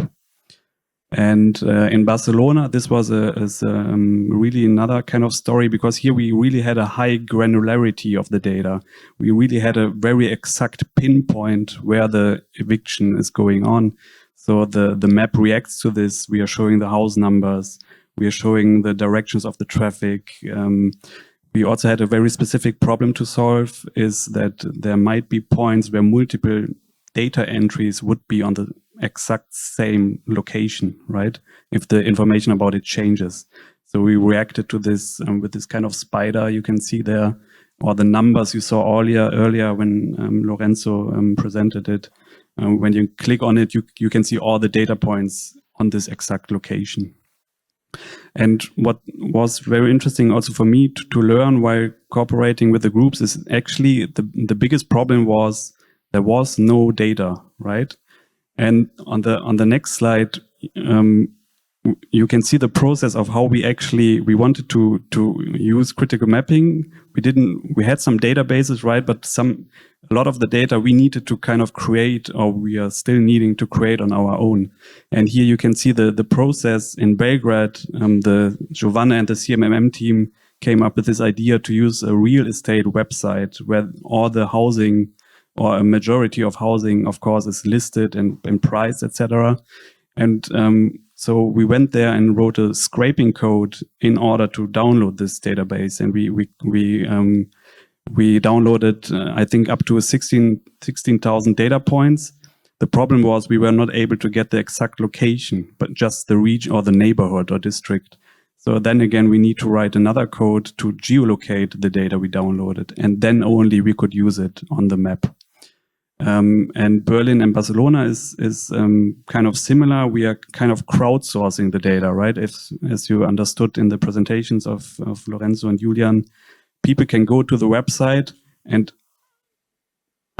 And in Barcelona, this was really another kind of story, because here we really had a high granularity of the data. We really had a very exact pinpoint where the eviction is going on. So the map reacts to this. We are showing the house numbers. We are showing the directions of the traffic. We also had a very specific problem to solve, is that there might be points where multiple data entries would be on the exact same location, right? If the information about it changes. So we reacted to this with this kind of spider you can see there, or the numbers you saw earlier when Lorenzo presented it. When you click on it, you can see all the data points on this exact location. And what was very interesting also for me to learn while cooperating with the groups is actually the biggest problem was there was no data, right? And on the next slide, you can see the process of how we wanted to use critical mapping. We had some databases, right? But a lot of the data we needed to kind of create, or we are still needing to create on our own. And here you can see the process in Belgrade. The Giovanna and the CMMM team came up with this idea to use a real estate website where all the housing, or a majority of housing, of course, is listed and priced, etc. And So we went there and wrote a scraping code in order to download this database, and we downloaded, I think, up to 16,000 data points. The problem was we were not able to get the exact location, but just the region or the neighborhood or district. So then again, we need to write another code to geolocate the data we downloaded, and then only we could use it on the map. And Berlin and Barcelona is kind of similar. We are kind of crowdsourcing the data, right? As you understood in the presentations of Lorenzo and Julian, people can go to the website and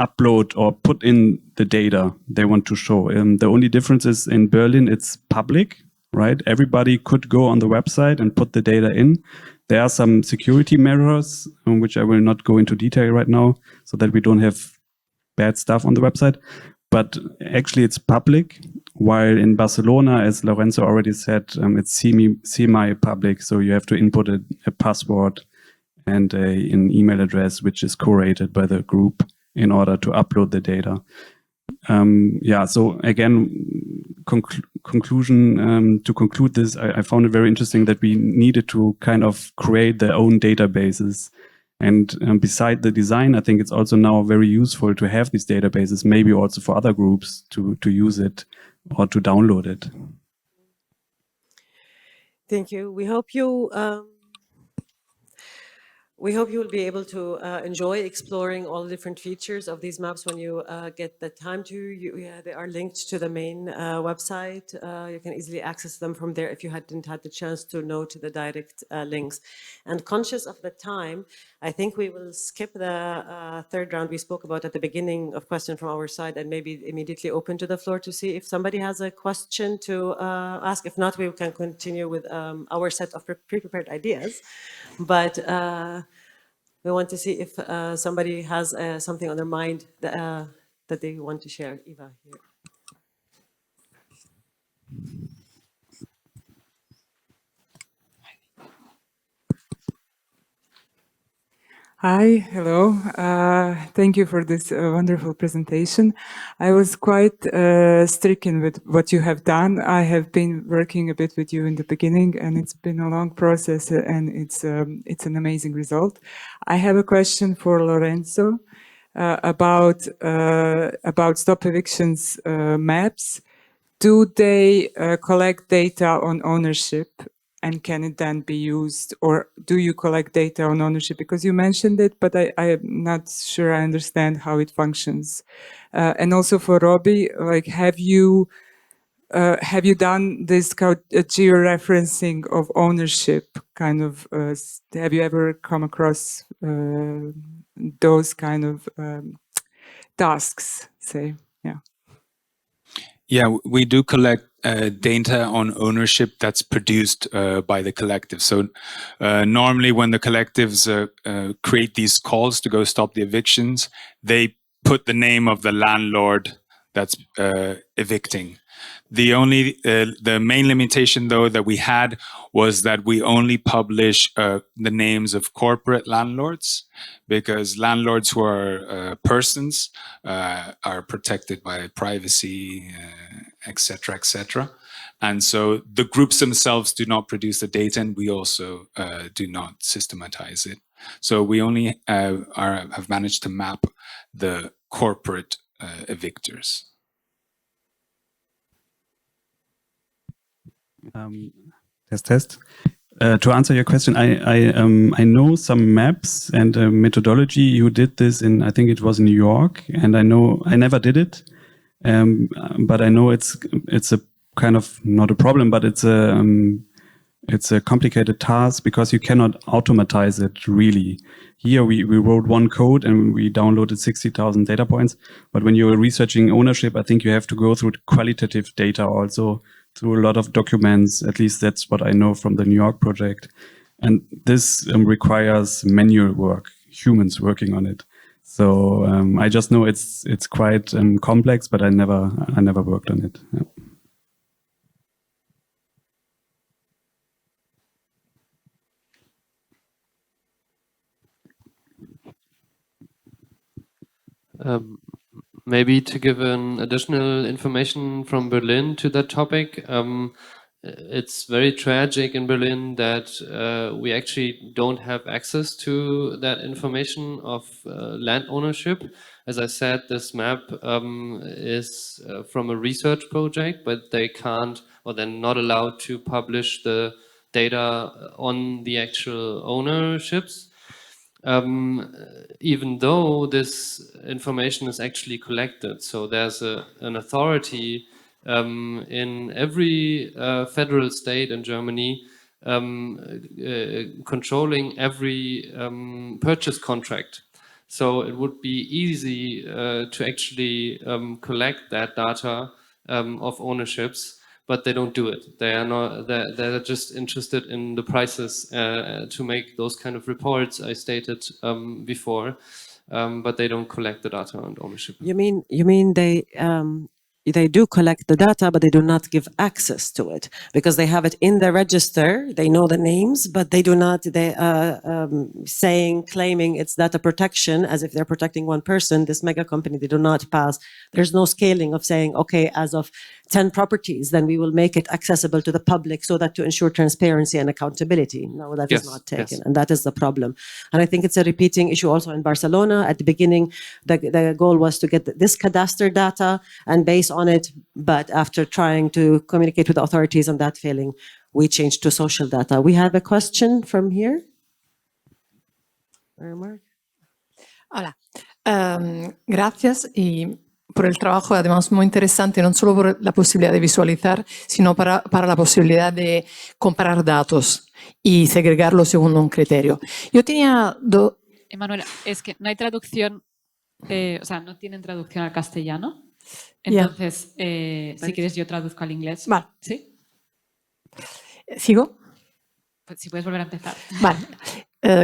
upload or put in the data they want to show. The only difference is in Berlin, it's public, right? Everybody could go on the website and put the data in. There are some security measures, which I will not go into detail right now, so that we don't have bad stuff on the website. But actually it's public, while in Barcelona, as Lorenzo already said, it's semi-public. So you have to input a password and an email address, which is curated by the group in order to upload the data. So again, conclusion, to conclude this, I found it very interesting that we needed to kind of create their own databases. And beside the design, I think it's also now very useful to have these databases, maybe also for other groups to use it or to download it. Thank you. We hope you will be able to enjoy exploring all the different features of these maps when you get the time to. They are linked to the main website. You can easily access them from there if you hadn't had the chance to note the direct links. And conscious of the time, I think we will skip the third round we spoke about at the beginning of question from our side, and maybe immediately open to the floor to see if somebody has a question to ask. If not, we can continue with our set of pre-prepared ideas. But we want to see if somebody has something on their mind that they want to share. Eva, here. Hi, hello. Thank you for this wonderful presentation. I was quite stricken with what you have done. I have been working a bit with you in the beginning, and it's been a long process, and it's an amazing result. I have a question for Lorenzo about stop evictions maps. Do they collect data on ownership? And can it then be used, or do you collect data on ownership? Because you mentioned it, but I am not sure I understand how it functions. And also for Robbie, like, have you done this georeferencing of ownership? Kind of, have you ever come across those kind of tasks? Say, yeah. Yeah, we do collect data on ownership that's produced by the collective. So normally when the collectives create these calls to go stop the evictions, they put the name of the landlord that's evicting. The main limitation, though, that we had was that we only publish the names of corporate landlords, because landlords who are persons are protected by privacy, etc., etc. And so the groups themselves do not produce the data, and we also do not systematize it. So we only have managed to map the corporate evictors. Test. To answer your question, I know some maps and methodology. You did this in, I think it was New York, and I know I never did it, but I know it's a kind of not a problem, but it's a complicated task because you cannot automatize it really. Here we wrote one code and we downloaded 60,000 data points. But when you're researching ownership, I think you have to go through qualitative data also, through a lot of documents. At least that's what I know from the New York project. And this requires manual work, humans working on it. So I just know it's quite complex, but I never worked on it. Yeah. Maybe to give an additional information from Berlin to that topic, it's very tragic in Berlin that we actually don't have access to that information of land ownership. As I said, this map is from a research project, but they can't, or they're not allowed to publish the data on the actual ownerships. Even though this information is actually collected. So there's an authority in every federal state in Germany controlling every purchase contract. So it would be easy to actually collect that data of ownerships, but they don't do it. They are not. They're just interested in the prices to make those kind of reports I stated before, but they don't collect the data on ownership. You mean they do collect the data, but they do not give access to it because they have it in the register. They know the names, but they do not. They claiming it's data protection as if they're protecting one person. This mega company, they do not pass. There's no scaling of saying, okay, as of 10 properties, then we will make it accessible to the public so that to ensure transparency and accountability. No, that is not taken, and that is the problem. And I think it's a repeating issue also in Barcelona. At the beginning, the goal was to get this cadastre data and base on it, but after trying to communicate with the authorities and that failing, we changed to social data. We have a question from here. Hola, gracias y por el trabajo, además muy interesante, no solo por la posibilidad de visualizar, sino para la posibilidad de comparar datos y segregarlos según un criterio. Yo tenía Emanuela, es que no hay traducción, o sea, no tienen traducción al castellano. Entonces, si quieres yo traduzco al inglés. Vale. ¿Sí? ¿Sigo? Pues si puedes volver a empezar. Vale.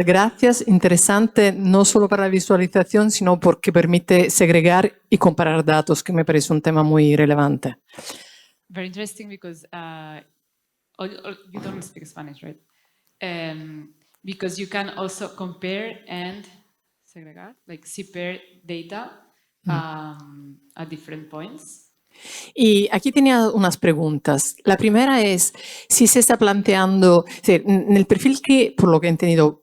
Gracias, interesante no solo para la visualización, sino porque permite segregar y comparar datos, que me parece un tema muy relevante. Very interesting because you don't speak Spanish, right? Because you can also compare and segregar, like separate data at different points. Y aquí tenía unas preguntas. La primera es si se está planteando, en el perfil que, por lo que he entendido,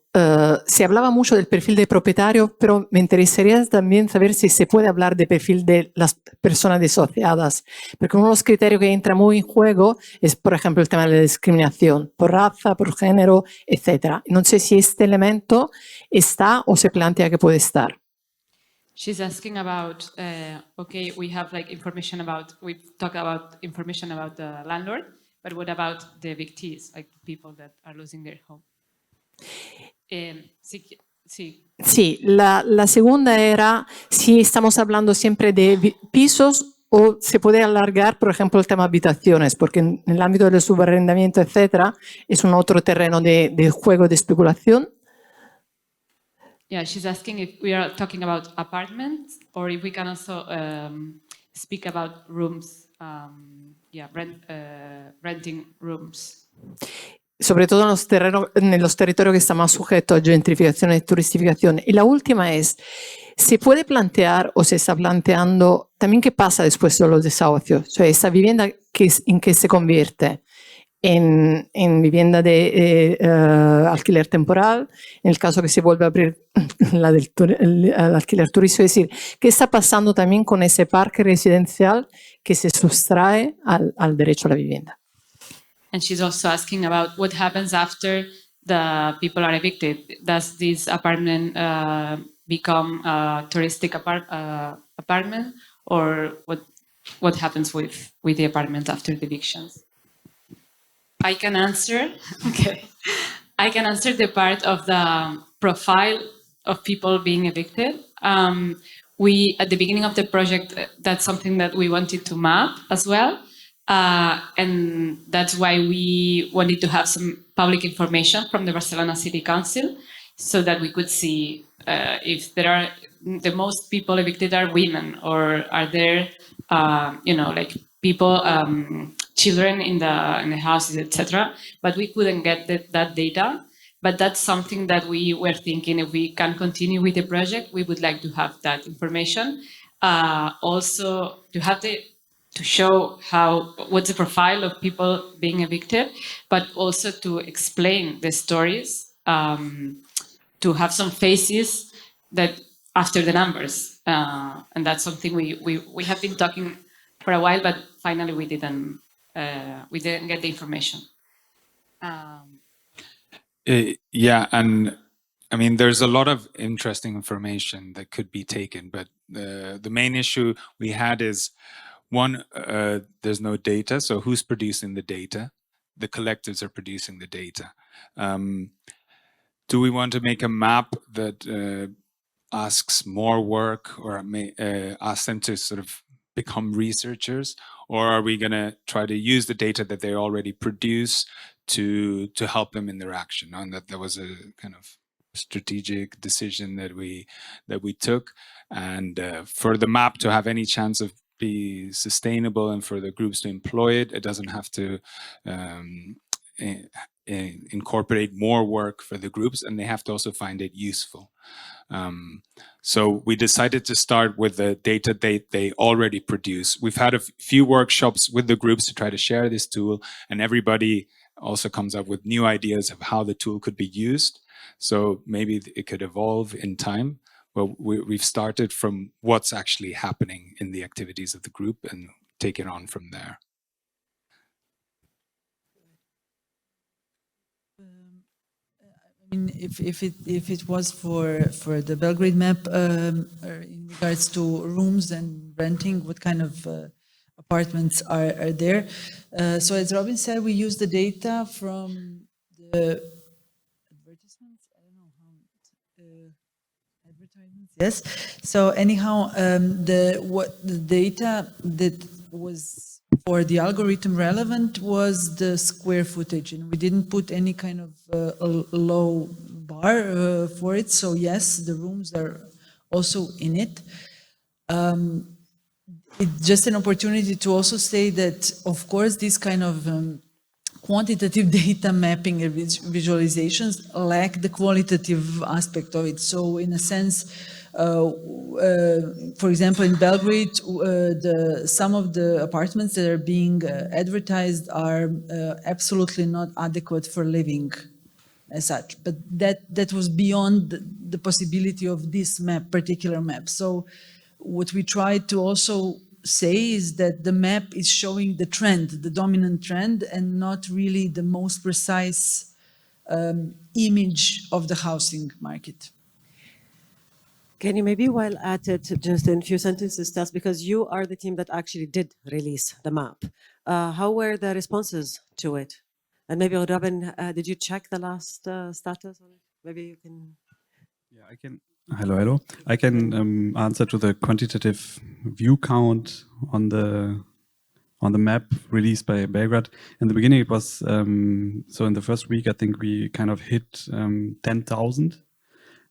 se hablaba mucho del perfil de propietario, pero me interesaría también saber si se puede hablar de perfil de las personas disociadas, porque uno de los criterios que entra muy en juego es, por ejemplo, el tema de la discriminación por raza, por género, etc. No sé si este elemento está o se plantea que puede estar. She's asking about, okay, we have like information about, we've talked about information about the landlord, but what about the evictees, like people that are losing their home? Sí, la segunda era si estamos hablando siempre de pisos o se puede alargar, por ejemplo, el tema habitaciones, porque en el ámbito del subarrendamiento, etcétera, es un otro terreno de juego, de especulación. Yeah, she's asking if we are talking about apartments or if we can also speak about rooms, renting rooms. Sobre todo en los territorios que están más sujetos a gentrificación y turistificación. Y la última es, ¿se puede plantear o se está planteando también qué pasa después de los desahucios? O sea, esa vivienda en qué se convierte en vivienda de alquiler temporal, en el caso que se vuelve a abrir el alquiler turístico, es decir, ¿qué está pasando también con ese parque residencial que se sustrae al derecho a la vivienda? And she's also asking about what happens after the people are evicted. Does this apartment become a touristic apartment, or what happens with the apartment after the evictions? I can answer. Okay, I can answer the part of the profile of people being evicted. We at the beginning of the project, that's something that we wanted to map as well. And that's why we wanted to have some public information from the Barcelona City Council so that we could see if there are the most people evicted are women or are there, like people, children in the houses, etc. But we couldn't get that data. But that's something that we were thinking if we can continue with the project, we would like to have that information. Also, to have to show what's the profile of people being evicted, but also to explain the stories, to have some faces that after the numbers, and that's something we have been talking for a while, but finally we didn't get the information. Yeah, and I mean, there's a lot of interesting information that could be taken, but the main issue we had is one, there's no data. So who's producing the data? The collectives are producing the data. Do we want to make a map that asks more work, or ask them to sort of become researchers, or are we going to try to use the data that they already produce to help them in their action? And that was a kind of strategic decision that we took. And for the map to have any chance of be sustainable and for the groups to employ it, it doesn't have to incorporate more work for the groups, and they have to also find it useful. So we decided to start with the data they already produce. We've had a few workshops with the groups to try to share this tool, and everybody also comes up with new ideas of how the tool could be used. So maybe it could evolve in time. But we've started from what's actually happening in the activities of the group and take it on from there. I mean, if it was for the Belgrade map in regards to rooms and renting, what kind of apartments are there? So as Robin said, we use the data from the advertisements. I don't know how advertisements. Yes. So anyhow, the data that was for the algorithm relevant was the square footage, and we didn't put any kind of a low bar for it. So yes, the rooms are also in it. It's just an opportunity to also say that, of course, this kind of quantitative data mapping and visualizations lack the qualitative aspect of it. So in a sense, for example, in Belgrade, some of the apartments that are being advertised are absolutely not adequate for living as such. But that was beyond the possibility of this particular map. So what we tried to also say is that the map is showing the trend, the dominant trend, and not really the most precise image of the housing market. Can you maybe, while at it, just in a few sentences, tell us, because you are the team that actually did release the map, how were the responses to it? And maybe, Robin, did you check the last status on it? Maybe you can... Yeah, I can. Hello. I can answer to the quantitative view count on the map released by Belgrade. In the beginning, it was so in the first week, I think we kind of hit 10,000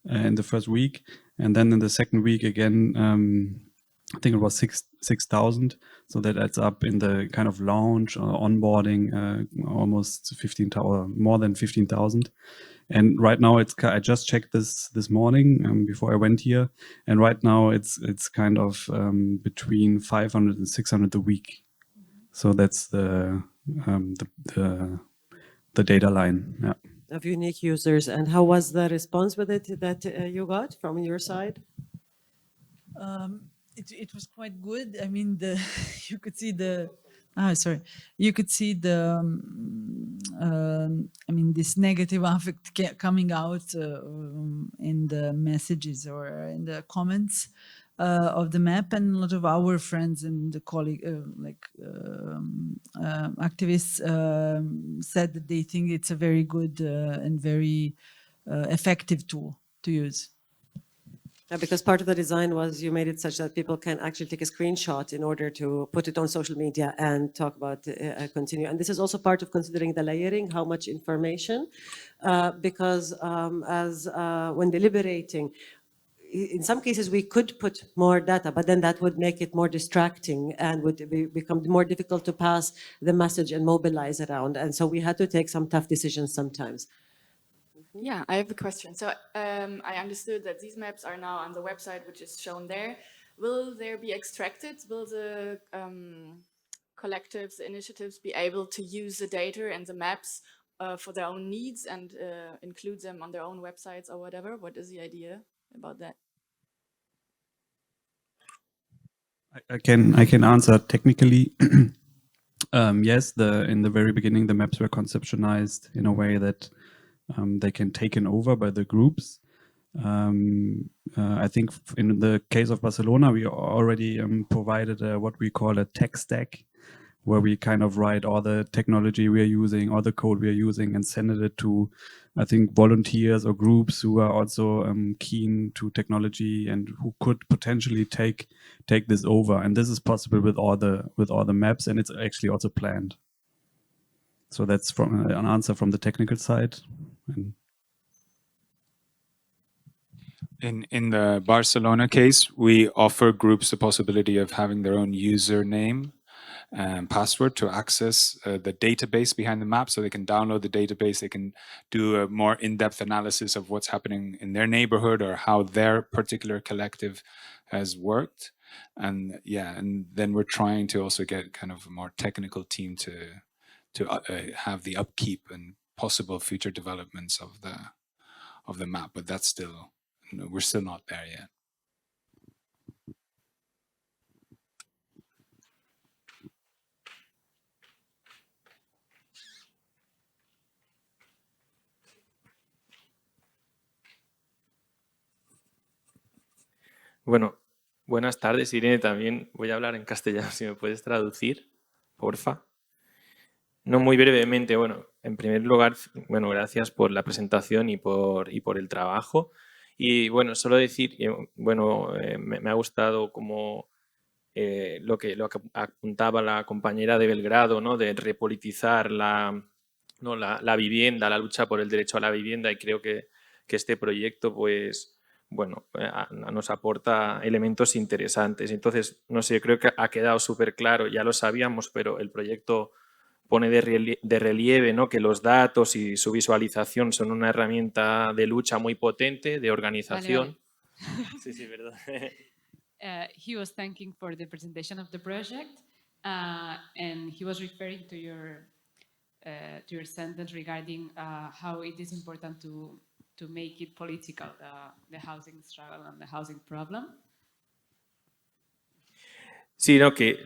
in the first week, and then in the second week again, I think it was 6,000. So that adds up in the kind of launch or onboarding almost 15,000 or more than 15,000. And right now I just checked this morning before I went here, and right now it's kind of between 500 and 600 a week. So that's the data line. Yeah. Of unique users. And how was the response with it that you got from your side? It was quite good. I mean, you could see the. You could see the. I mean, this negative affect coming out in the messages or in the comments of the map, and a lot of our friends and the colleague, activists, said that they think it's a very good and very effective tool to use. Because part of the design was you made it such that people can actually take a screenshot in order to put it on social media and talk about continue. And this is also part of considering the layering, how much information, because when deliberating, in some cases we could put more data, but then that would make it more distracting and would become more difficult to pass the message and mobilize around. And so we had to take some tough decisions sometimes. Yeah, I have a question. So I understood that these maps are now on the website, which is shown there. will there be extracted? Will the collectives, the initiatives be able to use the data and the maps for their own needs and include them on their own websites or whatever? What is the idea about that? I can answer technically. Yes, in the very beginning, the maps were conceptualized in a way that they can taken over by the groups. I think in the case of Barcelona, we already provided what we call a tech stack, where we kind of write all the technology we are using, all the code we are using, and send it to, I think, volunteers or groups who are also keen to technology and who could potentially take this over. And this is possible with all the maps, and it's actually also planned. So that's from an answer from the technical side. And in the Barcelona case, we offer groups the possibility of having their own username and password to access the database behind the map, so they can download the database, they can do a more in-depth analysis of what's happening in their neighborhood or how their particular collective has worked. And yeah, and then we're trying to also get kind of a more technical team to have the upkeep and possible future developments of the map, but that's still, we're still not there yet. Bueno, buenas tardes, Irene. También voy a hablar en castellano, si me puedes traducir, porfa. No, muy brevemente. Bueno, en primer lugar, bueno, gracias por la presentación y por el trabajo. Y bueno, solo decir que bueno, me ha gustado como lo que apuntaba la compañera de Belgrado, ¿no? De repolitizar la vivienda, la lucha por el derecho a la vivienda, y creo que este proyecto, pues, bueno, nos aporta elementos interesantes. Entonces, no sé, creo que ha quedado súper claro, ya lo sabíamos, pero el proyecto pone de relieve, ¿no? Que los datos y su visualización son una herramienta de lucha muy potente, de organización. Vale. Sí, sí, perdón. He was thanking for the presentation of the project, and he was referring to your sentence regarding how it is important to make it political, the housing struggle and the housing problem. Sí, ¿no? Que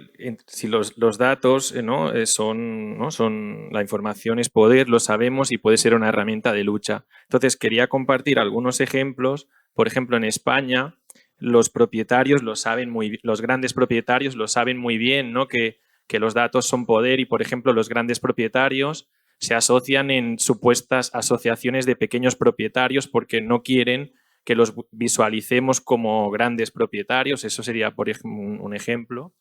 si los datos ¿no? Son la información es poder, lo sabemos, y puede ser una herramienta de lucha. Entonces quería compartir algunos ejemplos. Por ejemplo, en España los propietarios lo saben muy bien, los grandes propietarios lo saben muy bien, ¿no? Que los datos son poder, y por ejemplo los grandes propietarios se asocian en supuestas asociaciones de pequeños propietarios porque no quieren que los visualicemos como grandes propietarios. Eso sería, por ejemplo, un ejemplo.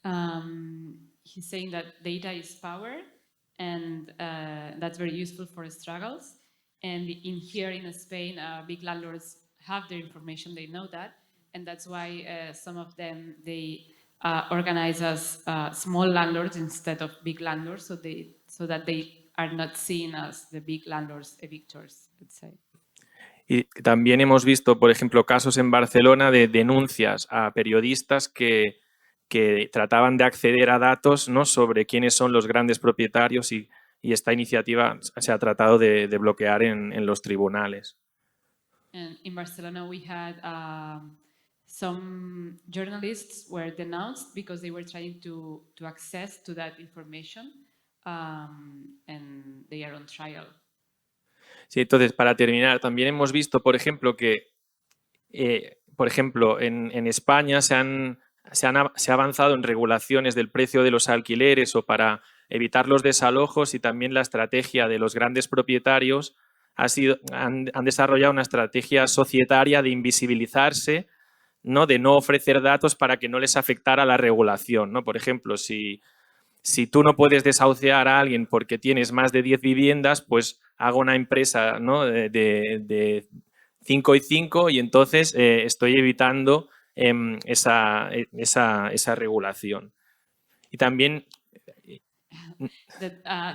He's saying that data is power, and that's very useful for struggles. And in Spain, big landlords have their information, they know that, and that's why some of them, they organize as small landlords instead of big landlords, so that they are not seen as the big landlords evictors, let's say. Y también hemos visto, por ejemplo, casos en Barcelona de denuncias a periodistas que trataban de acceder a datos, ¿no? Sobre quiénes son los grandes propietarios, y esta iniciativa se ha tratado de bloquear en los tribunales. And in Barcelona, we had some journalists were denounced because they were trying to access to that information, and they are on trial. Sí, entonces, para terminar, también hemos visto, por ejemplo, que por ejemplo, en España se ha avanzado en regulaciones del precio de los alquileres o para evitar los desalojos, y también la estrategia de los grandes propietarios han desarrollado una estrategia societaria de invisibilizarse, ¿no? De no ofrecer datos para que no les afectara la regulación, ¿no? Por ejemplo, si tú no puedes desahuciar a alguien porque tienes más de 10 viviendas, pues hago una empresa, ¿no? de 5 y 5, y entonces estoy evitando esa regulación. Y también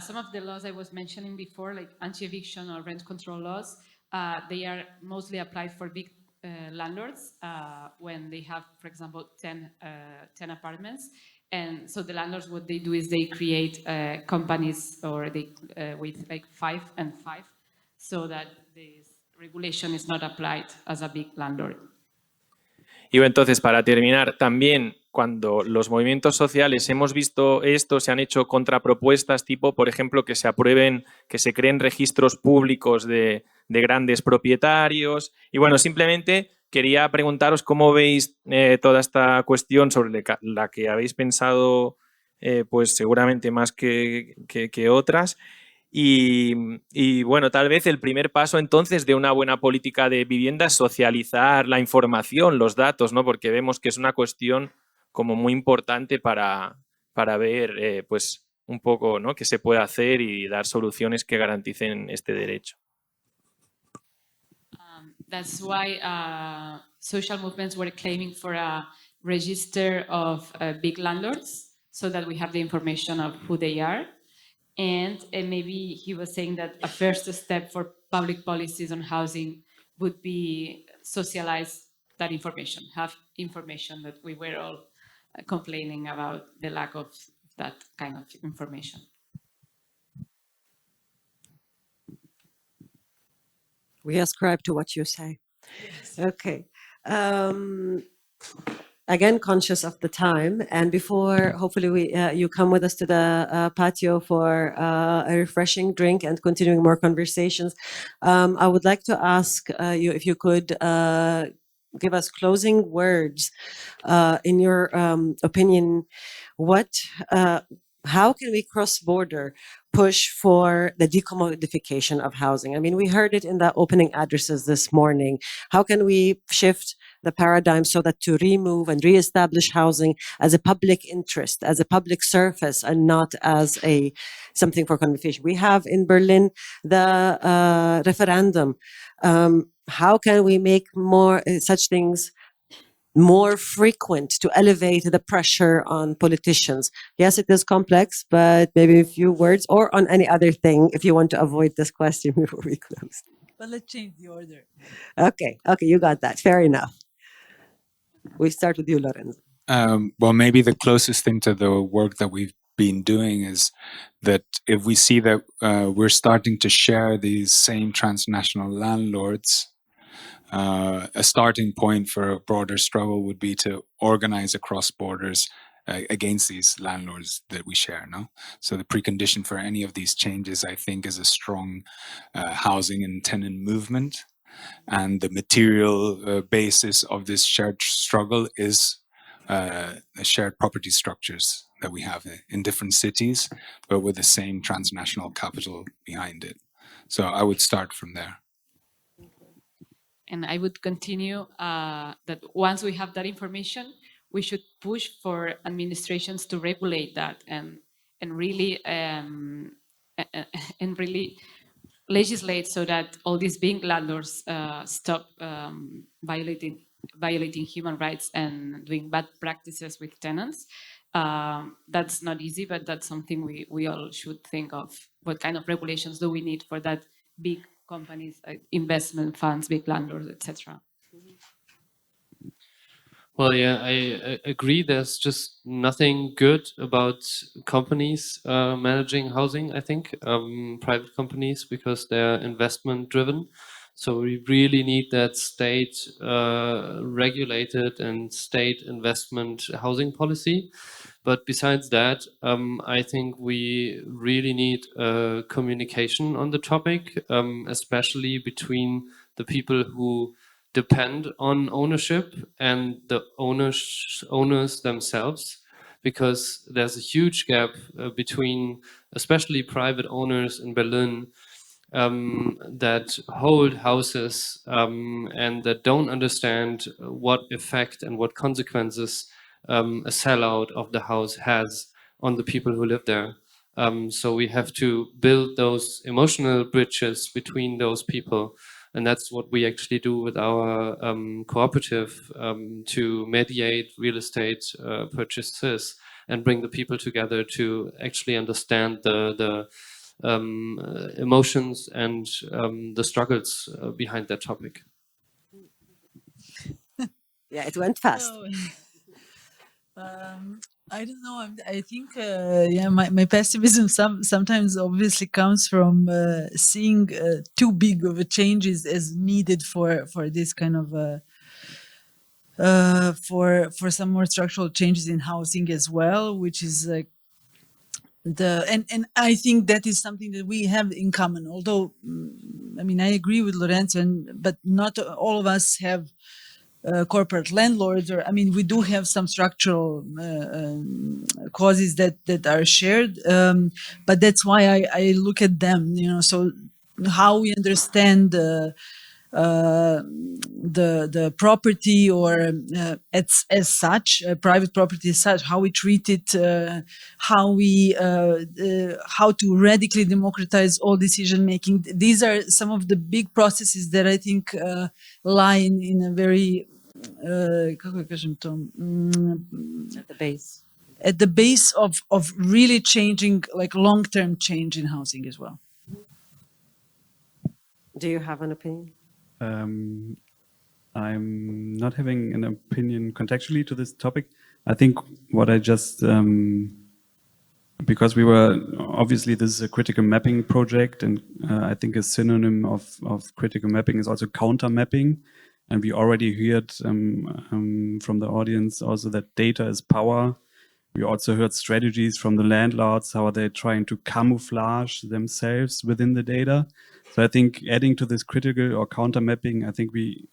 some of the laws I was mentioning before, like anti-eviction or rent control laws, they are mostly applied for big landlords when they have, for example, 10 apartments. And so the landlords, what they do is they create companies or they with like 5 and 5, so that this regulation is not applied as a big landlord. Y entonces, para terminar, también cuando los movimientos sociales hemos visto esto, se han hecho contrapropuestas tipo, por ejemplo, que se aprueben, que se creen registros públicos de grandes propietarios. Y bueno, simplemente quería preguntaros cómo veis toda esta cuestión sobre la que habéis pensado, pues seguramente más que otras. Y bueno, tal vez el primer paso entonces de una buena política de vivienda es socializar la información, los datos, ¿no? Porque vemos que es una cuestión como muy importante para ver pues un poco, ¿no?, qué se puede hacer y dar soluciones que garanticen este derecho. That's why social movements were claiming for a register of big landlords, so that we have the information of who they are. And maybe he was saying that a first step for public policies on housing would be socialize that information, have information that we were all complaining about the lack of that kind of information. We ascribe to what you say. Yes. Okay. Again, conscious of the time, and before hopefully you come with us to the patio for a refreshing drink and continuing more conversations, I would like to ask you if you could give us closing words. In your opinion, how can we cross-border push for the decommodification of housing? I mean, we heard it in the opening addresses this morning. How can we shift the paradigm so that to remove and reestablish housing as a public interest, as a public service, and not as something for conversation? We have in Berlin the referendum. How can we make more such things more frequent to elevate the pressure on politicians? Yes, it is complex, but maybe a few words, or on any other thing if you want to avoid this question before we close. But let's change the order. Okay, you got that. Fair enough. We start with you, Lorenzo. Well, maybe the closest thing to the work that we've been doing is that if we see that we're starting to share these same transnational landlords, a starting point for a broader struggle would be to organize across borders against these landlords that we share, no? So the precondition for any of these changes, I think, is a strong housing and tenant movement. And the material basis of this shared struggle is the shared property structures that we have in different cities, but with the same transnational capital behind it. So I would start from there. And I would continue that once we have that information, we should push for administrations to regulate that and really legislate so that all these big landlords stop violating human rights and doing bad practices with tenants. That's not easy, but that's something we all should think of. What kind of regulations do we need for that big companies, investment funds, big landlords, etc.? Well, yeah, I agree. There's just nothing good about companies managing housing, I think, private companies, because they're investment driven. So we really need that state regulated and state investment housing policy. But besides that, I think we really need communication on the topic, especially between the people who depend on ownership and the owners themselves, because there's a huge gap between especially private owners in Berlin that hold houses and that don't understand what effect and what consequences a sellout of the house has on the people who live there. So we have to build those emotional bridges between those people. And that's what we actually do with our cooperative to mediate real estate purchases and bring the people together to actually understand the emotions and the struggles behind that topic. Yeah, it went fast. I don't know. I think, yeah, my pessimism sometimes obviously comes from seeing too big of a changes as needed for this kind of for some more structural changes in housing as well, which is like and I think that is something that we have in common. Although, I mean, I agree with Lorenzo, but not all of us have corporate landlords, or I mean, we do have some structural causes that are shared, but that's why I look at them. You know, so how we understand the property or as such, private property as such, how we treat it, how to radically democratize all decision making. These are some of the big processes that I think lie in a very At the base. at the base of really changing, like long-term change in housing as well. Do you have an opinion? I'm not having an opinion contextually to this topic. I think what I just, because we were, obviously this is a critical mapping project, and I think a synonym of critical mapping is also counter mapping. And we already heard from the audience also that data is power. We also heard strategies from the landlords, how they're trying to camouflage themselves within the data. So I think adding to this critical or counter mapping, I think we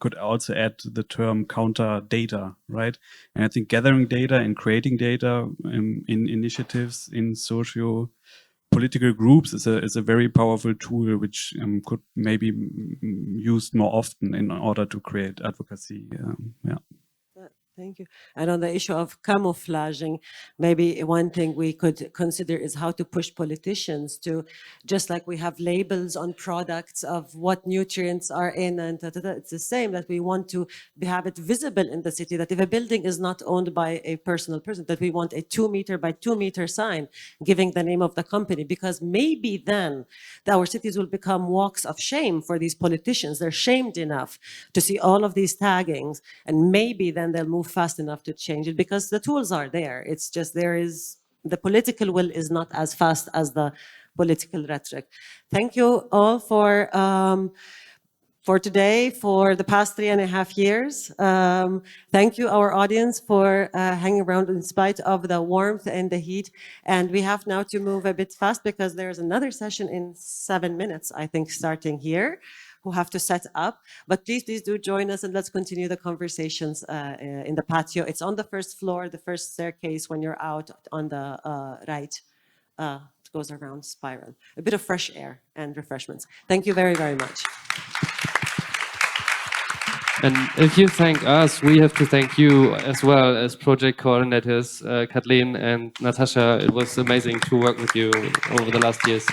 could also add the term counter data, right? And I think gathering data and creating data in initiatives in socio-political groups is a very powerful tool, which could maybe used more often in order to create advocacy. Yeah. Thank you. And on the issue of camouflaging, maybe one thing we could consider is how to push politicians to, just like we have labels on products of what nutrients are in, and it's the same, that we want to have it visible in the city, that if a building is not owned by a personal person, that we want a 2 meter by 2 meter sign giving the name of the company, because maybe then our cities will become walks of shame for these politicians. They're shamed enough to see all of these taggings, and maybe then they'll move fast enough to change it, because the tools are there. It's just the political will is not as fast as the political rhetoric. Thank you all for today, for the past 3.5 years. Thank you, our audience, for hanging around in spite of the warmth and the heat. And we have now to move a bit fast, because there's another session in 7 minutes, I think, starting here, who have to set up. But please do join us, and let's continue the conversations in the patio. It's on the first floor, the first staircase when you're out on the right. It goes around spiral. A bit of fresh air and refreshments. Thank you very, very much. And if you thank us, we have to thank you as well as project coordinators, Kathleen and Natasha. It was amazing to work with you over the last years.